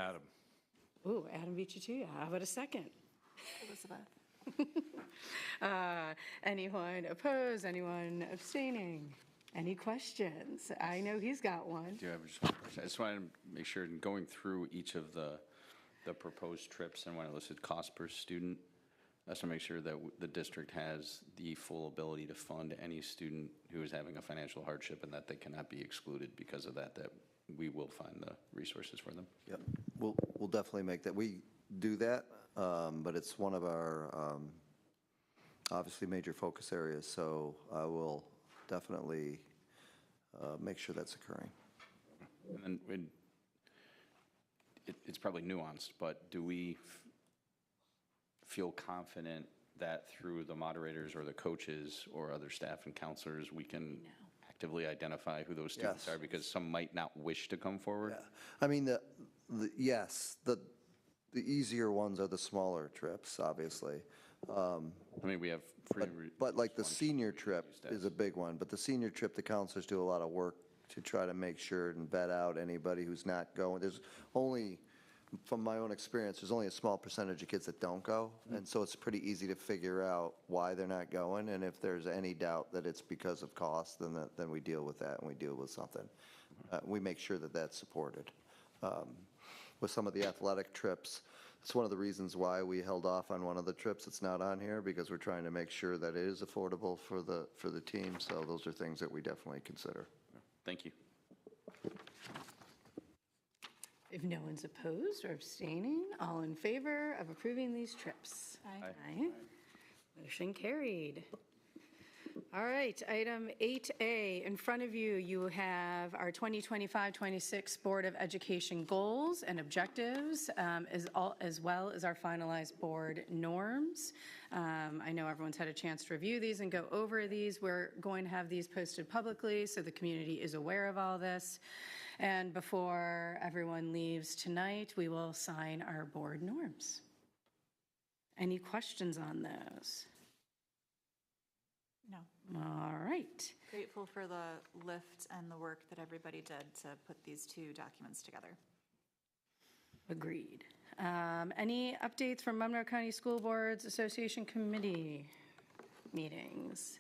Adam. Ooh, Adam beat you to you. How about a second? Elizabeth. Anyone opposed? Anyone abstaining? Any questions? I know he's got one. Do you have just one question? I just wanted to make sure, in going through each of the proposed trips and when I listed cost per student, I just want to make sure that the district has the full ability to fund any student who is having a financial hardship and that they cannot be excluded because of that we will find the resources for them. Yep, we'll definitely make that. We do that, but it's one of our obviously major focus areas, so I will definitely make sure that's occurring. And it's probably nuanced, but do we feel confident that through the moderators or the coaches or other staff and counselors, we can actively identify who those students are, because some might not wish to come forward? Yeah. I mean, yes, the easier ones are the smaller trips, obviously. I mean, we have free. But like the senior trip is a big one, but the senior trip, the counselors do a lot of work to try to make sure and vet out anybody who's not going. There's only, from my own experience, there's only a small percentage of kids that don't go, and so it's pretty easy to figure out why they're not going, and if there's any doubt that it's because of cost, then we deal with that and we deal with something. We make sure that that's supported. With some of the athletic trips, it's one of the reasons why we held off on one of the trips. It's not on here because we're trying to make sure that it is affordable for the team. So those are things that we definitely consider. Thank you. If no one's opposed or abstaining, all in favor of approving these trips? Aye. Aye. Motion carried. All right, item 8A. In front of you, you have our 2025-26 Board of Education goals and objectives, as well as our finalized board norms. I know everyone's had a chance to review these and go over these. We're going to have these posted publicly so the community is aware of all this. And before everyone leaves tonight, we will sign our board norms. Any questions on those? No. All right. Grateful for the lift and the work that everybody did to put these two documents together. Agreed. Any updates from Monroe County School Boards Association committee meetings?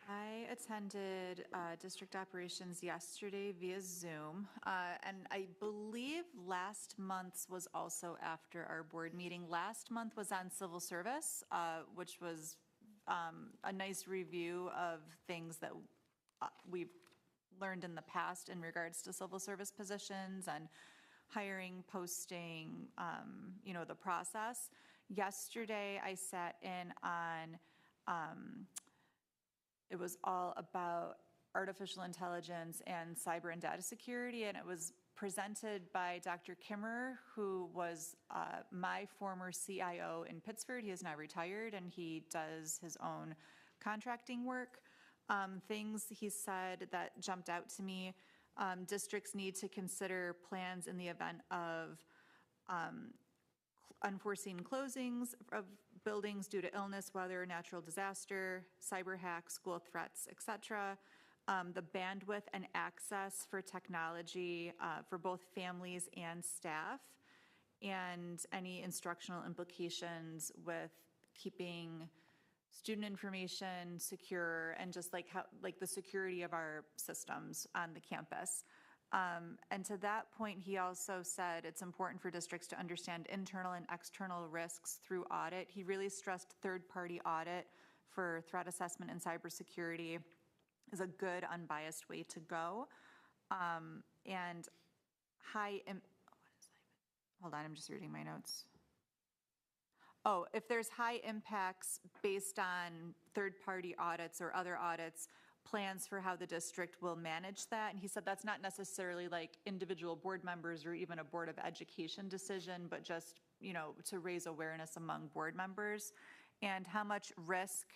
I attended district operations yesterday via Zoom, and I believe last month's was also after our board meeting. Last month was on civil service, which was a nice review of things that we've learned in the past in regards to civil service positions and hiring, posting, the process. Yesterday, I sat in on, it was all about artificial intelligence and cyber and data security, and it was presented by Dr. Kimmer, who was my former CIO in Pittsford. He is now retired, and he does his own contracting work. Things he said that jumped out to me, districts need to consider plans in the event of unforeseen closings of buildings due to illness, weather, natural disaster, cyber hacks, school threats, etc. The bandwidth and access for technology for both families and staff, and any instructional implications with keeping student information secure, and just like the security of our systems on the campus. And to that point, he also said it's important for districts to understand internal and external risks through audit. He really stressed third-party audit for threat assessment and cybersecurity is a good, unbiased way to go. And hold on, I'm just reading my notes. Oh, if there's high impacts based on third-party audits or other audits, plans for how the district will manage that. And he said that's not necessarily like individual board members or even a Board of Education decision, but just, to raise awareness among board members. And how much risk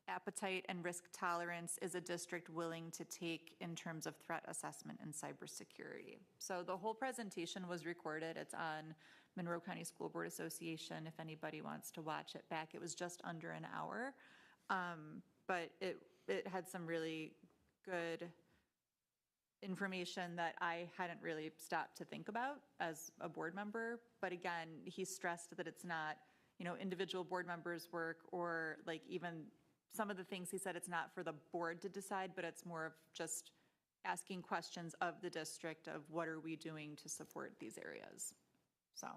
appetite and risk tolerance is a district willing to take in terms of threat assessment and cybersecurity. So the whole presentation was recorded. It's on Monroe County School Board Association if anybody wants to watch it back. It was just under an hour, but it had some really good information that I hadn't really stopped to think about as a board member. But again, he stressed that it's not, individual board members' work, or like even some of the things he said, it's not for the board to decide, but it's more of just asking questions of the district of what are we doing to support these areas. So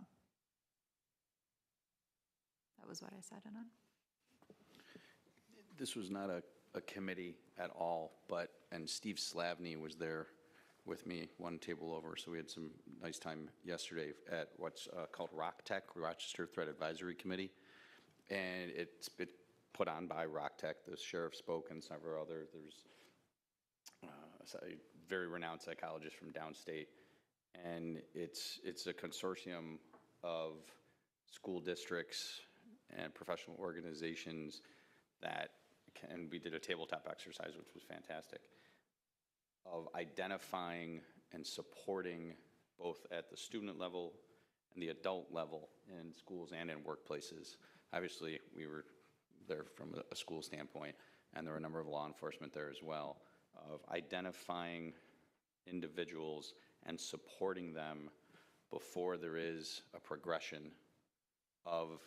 that was what I sat in on. This was not a committee at all, and Steve Slavny was there with me one table over, so we had some nice time yesterday at what's called ROCTEC, Rochester Threat Advisory Committee, and it's put on by ROCTEC. The sheriff spoke and several others. There's a very renowned psychologist from downstate, and it's a consortium of school districts and professional organizations and we did a tabletop exercise, which was fantastic, of identifying and supporting both at the student level and the adult level in schools and in workplaces. Obviously, we were there from a school standpoint, and there were a number of law enforcement there as well, of identifying individuals and supporting them before there is a progression of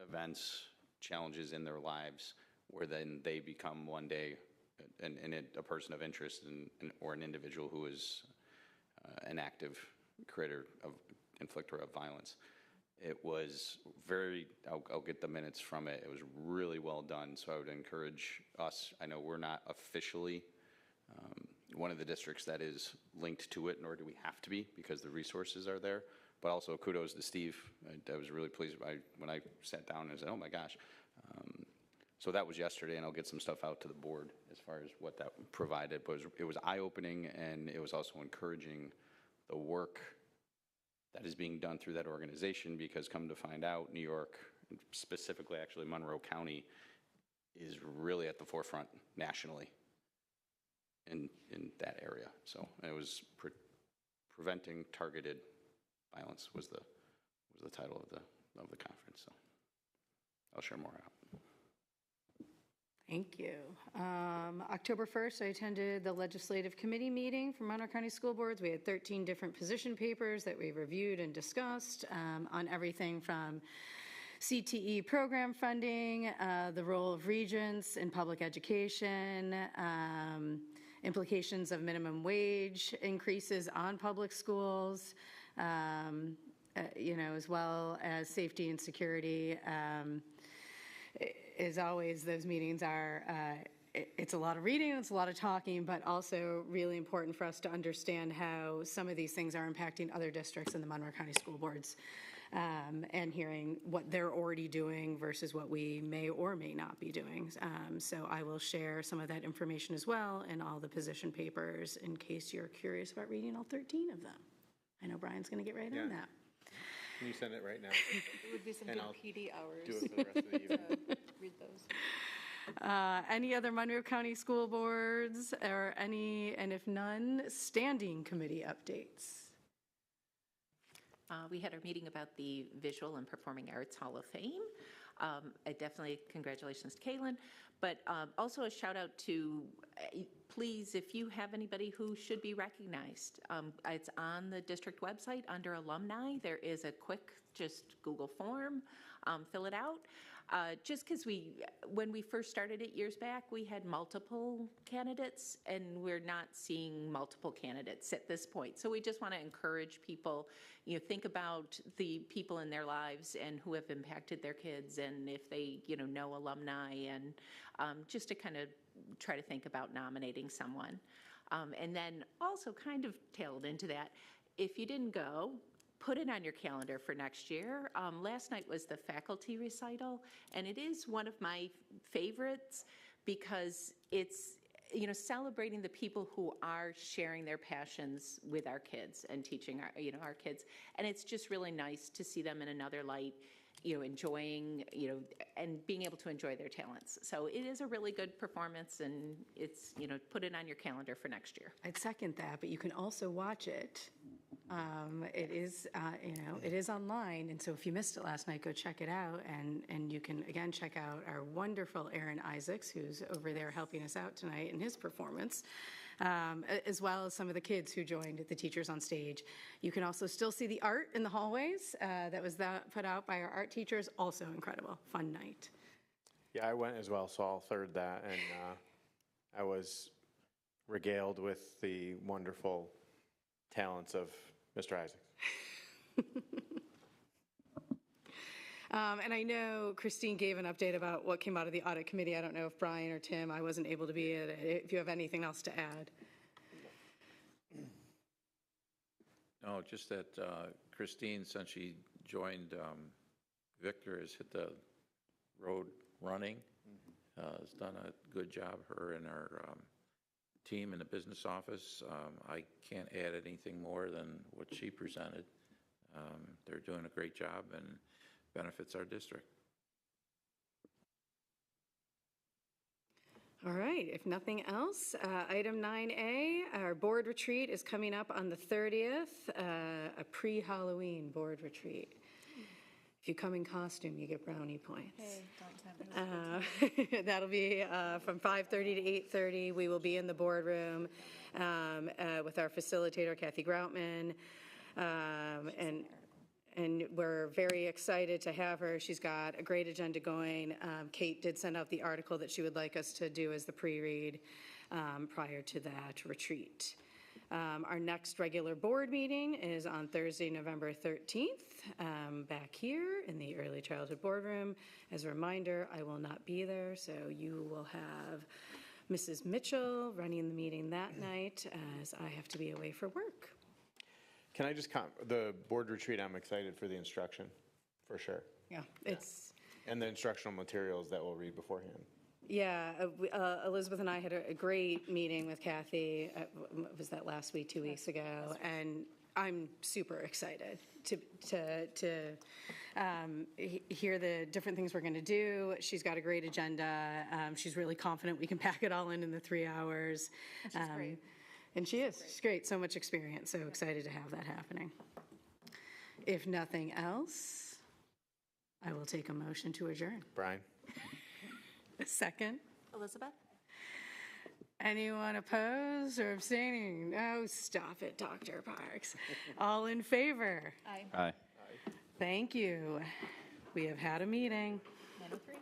events, challenges in their lives, where then they become one day a person of interest or an individual who is an active inflictor of violence. It was I'll get the minutes from it. It was really well done, so I would encourage us. I know we're not officially one of the districts that is linked to it, nor do we have to be because the resources are there, but also kudos to Steve. I was really pleased when I sat down and said, oh my gosh. So that was yesterday, and I'll get some stuff out to the board as far as what that provided. But it was eye-opening, and it was also encouraging the work that is being done through that organization, because come to find out, New York, specifically actually Monroe County, is really at the forefront nationally in that area. So it was preventing targeted violence was the title of the conference. So I'll share more out. Thank you. October 1st, I attended the legislative committee meeting for Monroe County School Boards. We had 13 different position papers that we reviewed and discussed on everything from CTE program funding, the role of regents in public education, implications of minimum wage increases on public schools, as well as safety and security. As always, those meetings are, it's a lot of reading, it's a lot of talking, but also really important for us to understand how some of these things are impacting other districts in the Monroe County School Boards, and hearing what they're already doing versus what we may or may not be doing. So I will share some of that information as well in all the position papers in case you're curious about reading all 13 of them. I know Brian's going to get right on that. Can you send it right now? It would be some And good I'll PD hours. do it for the rest of the evening. Read those. Any other Monroe County School Boards, or any, and if none, standing committee updates? We had our meeting about the Visual and Performing Arts Hall of Fame. I definitely, congratulations to Kaylin, but also a shout out to, please, if you have anybody who should be recognized, it's on the district website under alumni. There is a quick, just Google form, fill it out. Just because when we first started it years back, we had multiple candidates, and we're not seeing multiple candidates at this point. So we just want to encourage people, think about the people in their lives and who have impacted their kids, and if they, know alumni, and just to kind of try to think about nominating someone. And then also kind of tailed into that, if you didn't go, put it on your calendar for next year. Last night was the faculty recital, and it is one of my favorites because it's, celebrating the people who are sharing their passions with our kids and teaching our kids. And it's just really nice to see them in another light, enjoying, and being able to enjoy their talents. So it is a really good performance, and it's, put it on your calendar for next year. I'd second that, but you can also watch it. It is, it is online, and so if you missed it last night, go check it out, and you can, again, check out our wonderful Aaron Isaacs, who's over there helping us out tonight in his performance, as well as some of the kids who joined the Teachers on Stage. You can also still see the art in the hallways that was put out by our art teachers, also incredible, fun night. Yeah, I went as well, so I'll third that, and I was regaled with the wonderful talents of Mr. Isaacs. And I know Christine gave an update about what came out of the audit committee. I don't know if Brian or Tim, I wasn't able to be if you have anything else to add. No, just that Christine, since she joined Victor, has hit the road running, has done a good job, her and her team in the business office. I can't add anything more than what she presented. They're doing a great job and benefits our district. All right, if nothing else, item 9A, our board retreat is coming up on the 30th, a pre-Halloween board retreat. If you come in costume, you get brownie points. Hey, don't tempt me. That'll be from 5:30 to 8:30. We will be in the boardroom with our facilitator, Kathy Groutman, and we're very excited to have her. She's got a great agenda going. Kate did send out the article that she would like us to do as the pre-read prior to that retreat. Our next regular board meeting is on Thursday, November 13th, back here in the Early Childhood Boardroom. As a reminder, I will not be there, so you will have Mrs. Mitchell running the meeting that night as I have to be away for work. Can I just the board retreat, I'm excited for the instruction, for sure. Yeah, it's... And the instructional materials that we'll read beforehand. Yeah, Elizabeth and I had a great meeting with Kathy, was that last week, 2 weeks ago, and I'm super excited to hear the different things we're going to do. She's got a great agenda. She's really confident we can pack it all in the 3 hours. She's great. And she is. She's great. So much experience. So excited to have that happening. If nothing else, I will take a motion to adjourn. Brian? A second. Elizabeth? Anyone opposed or abstaining? Oh, stop it, Dr. Parks. All in favor? Aye. Aye. Thank you. We have had a meeting. 9:03.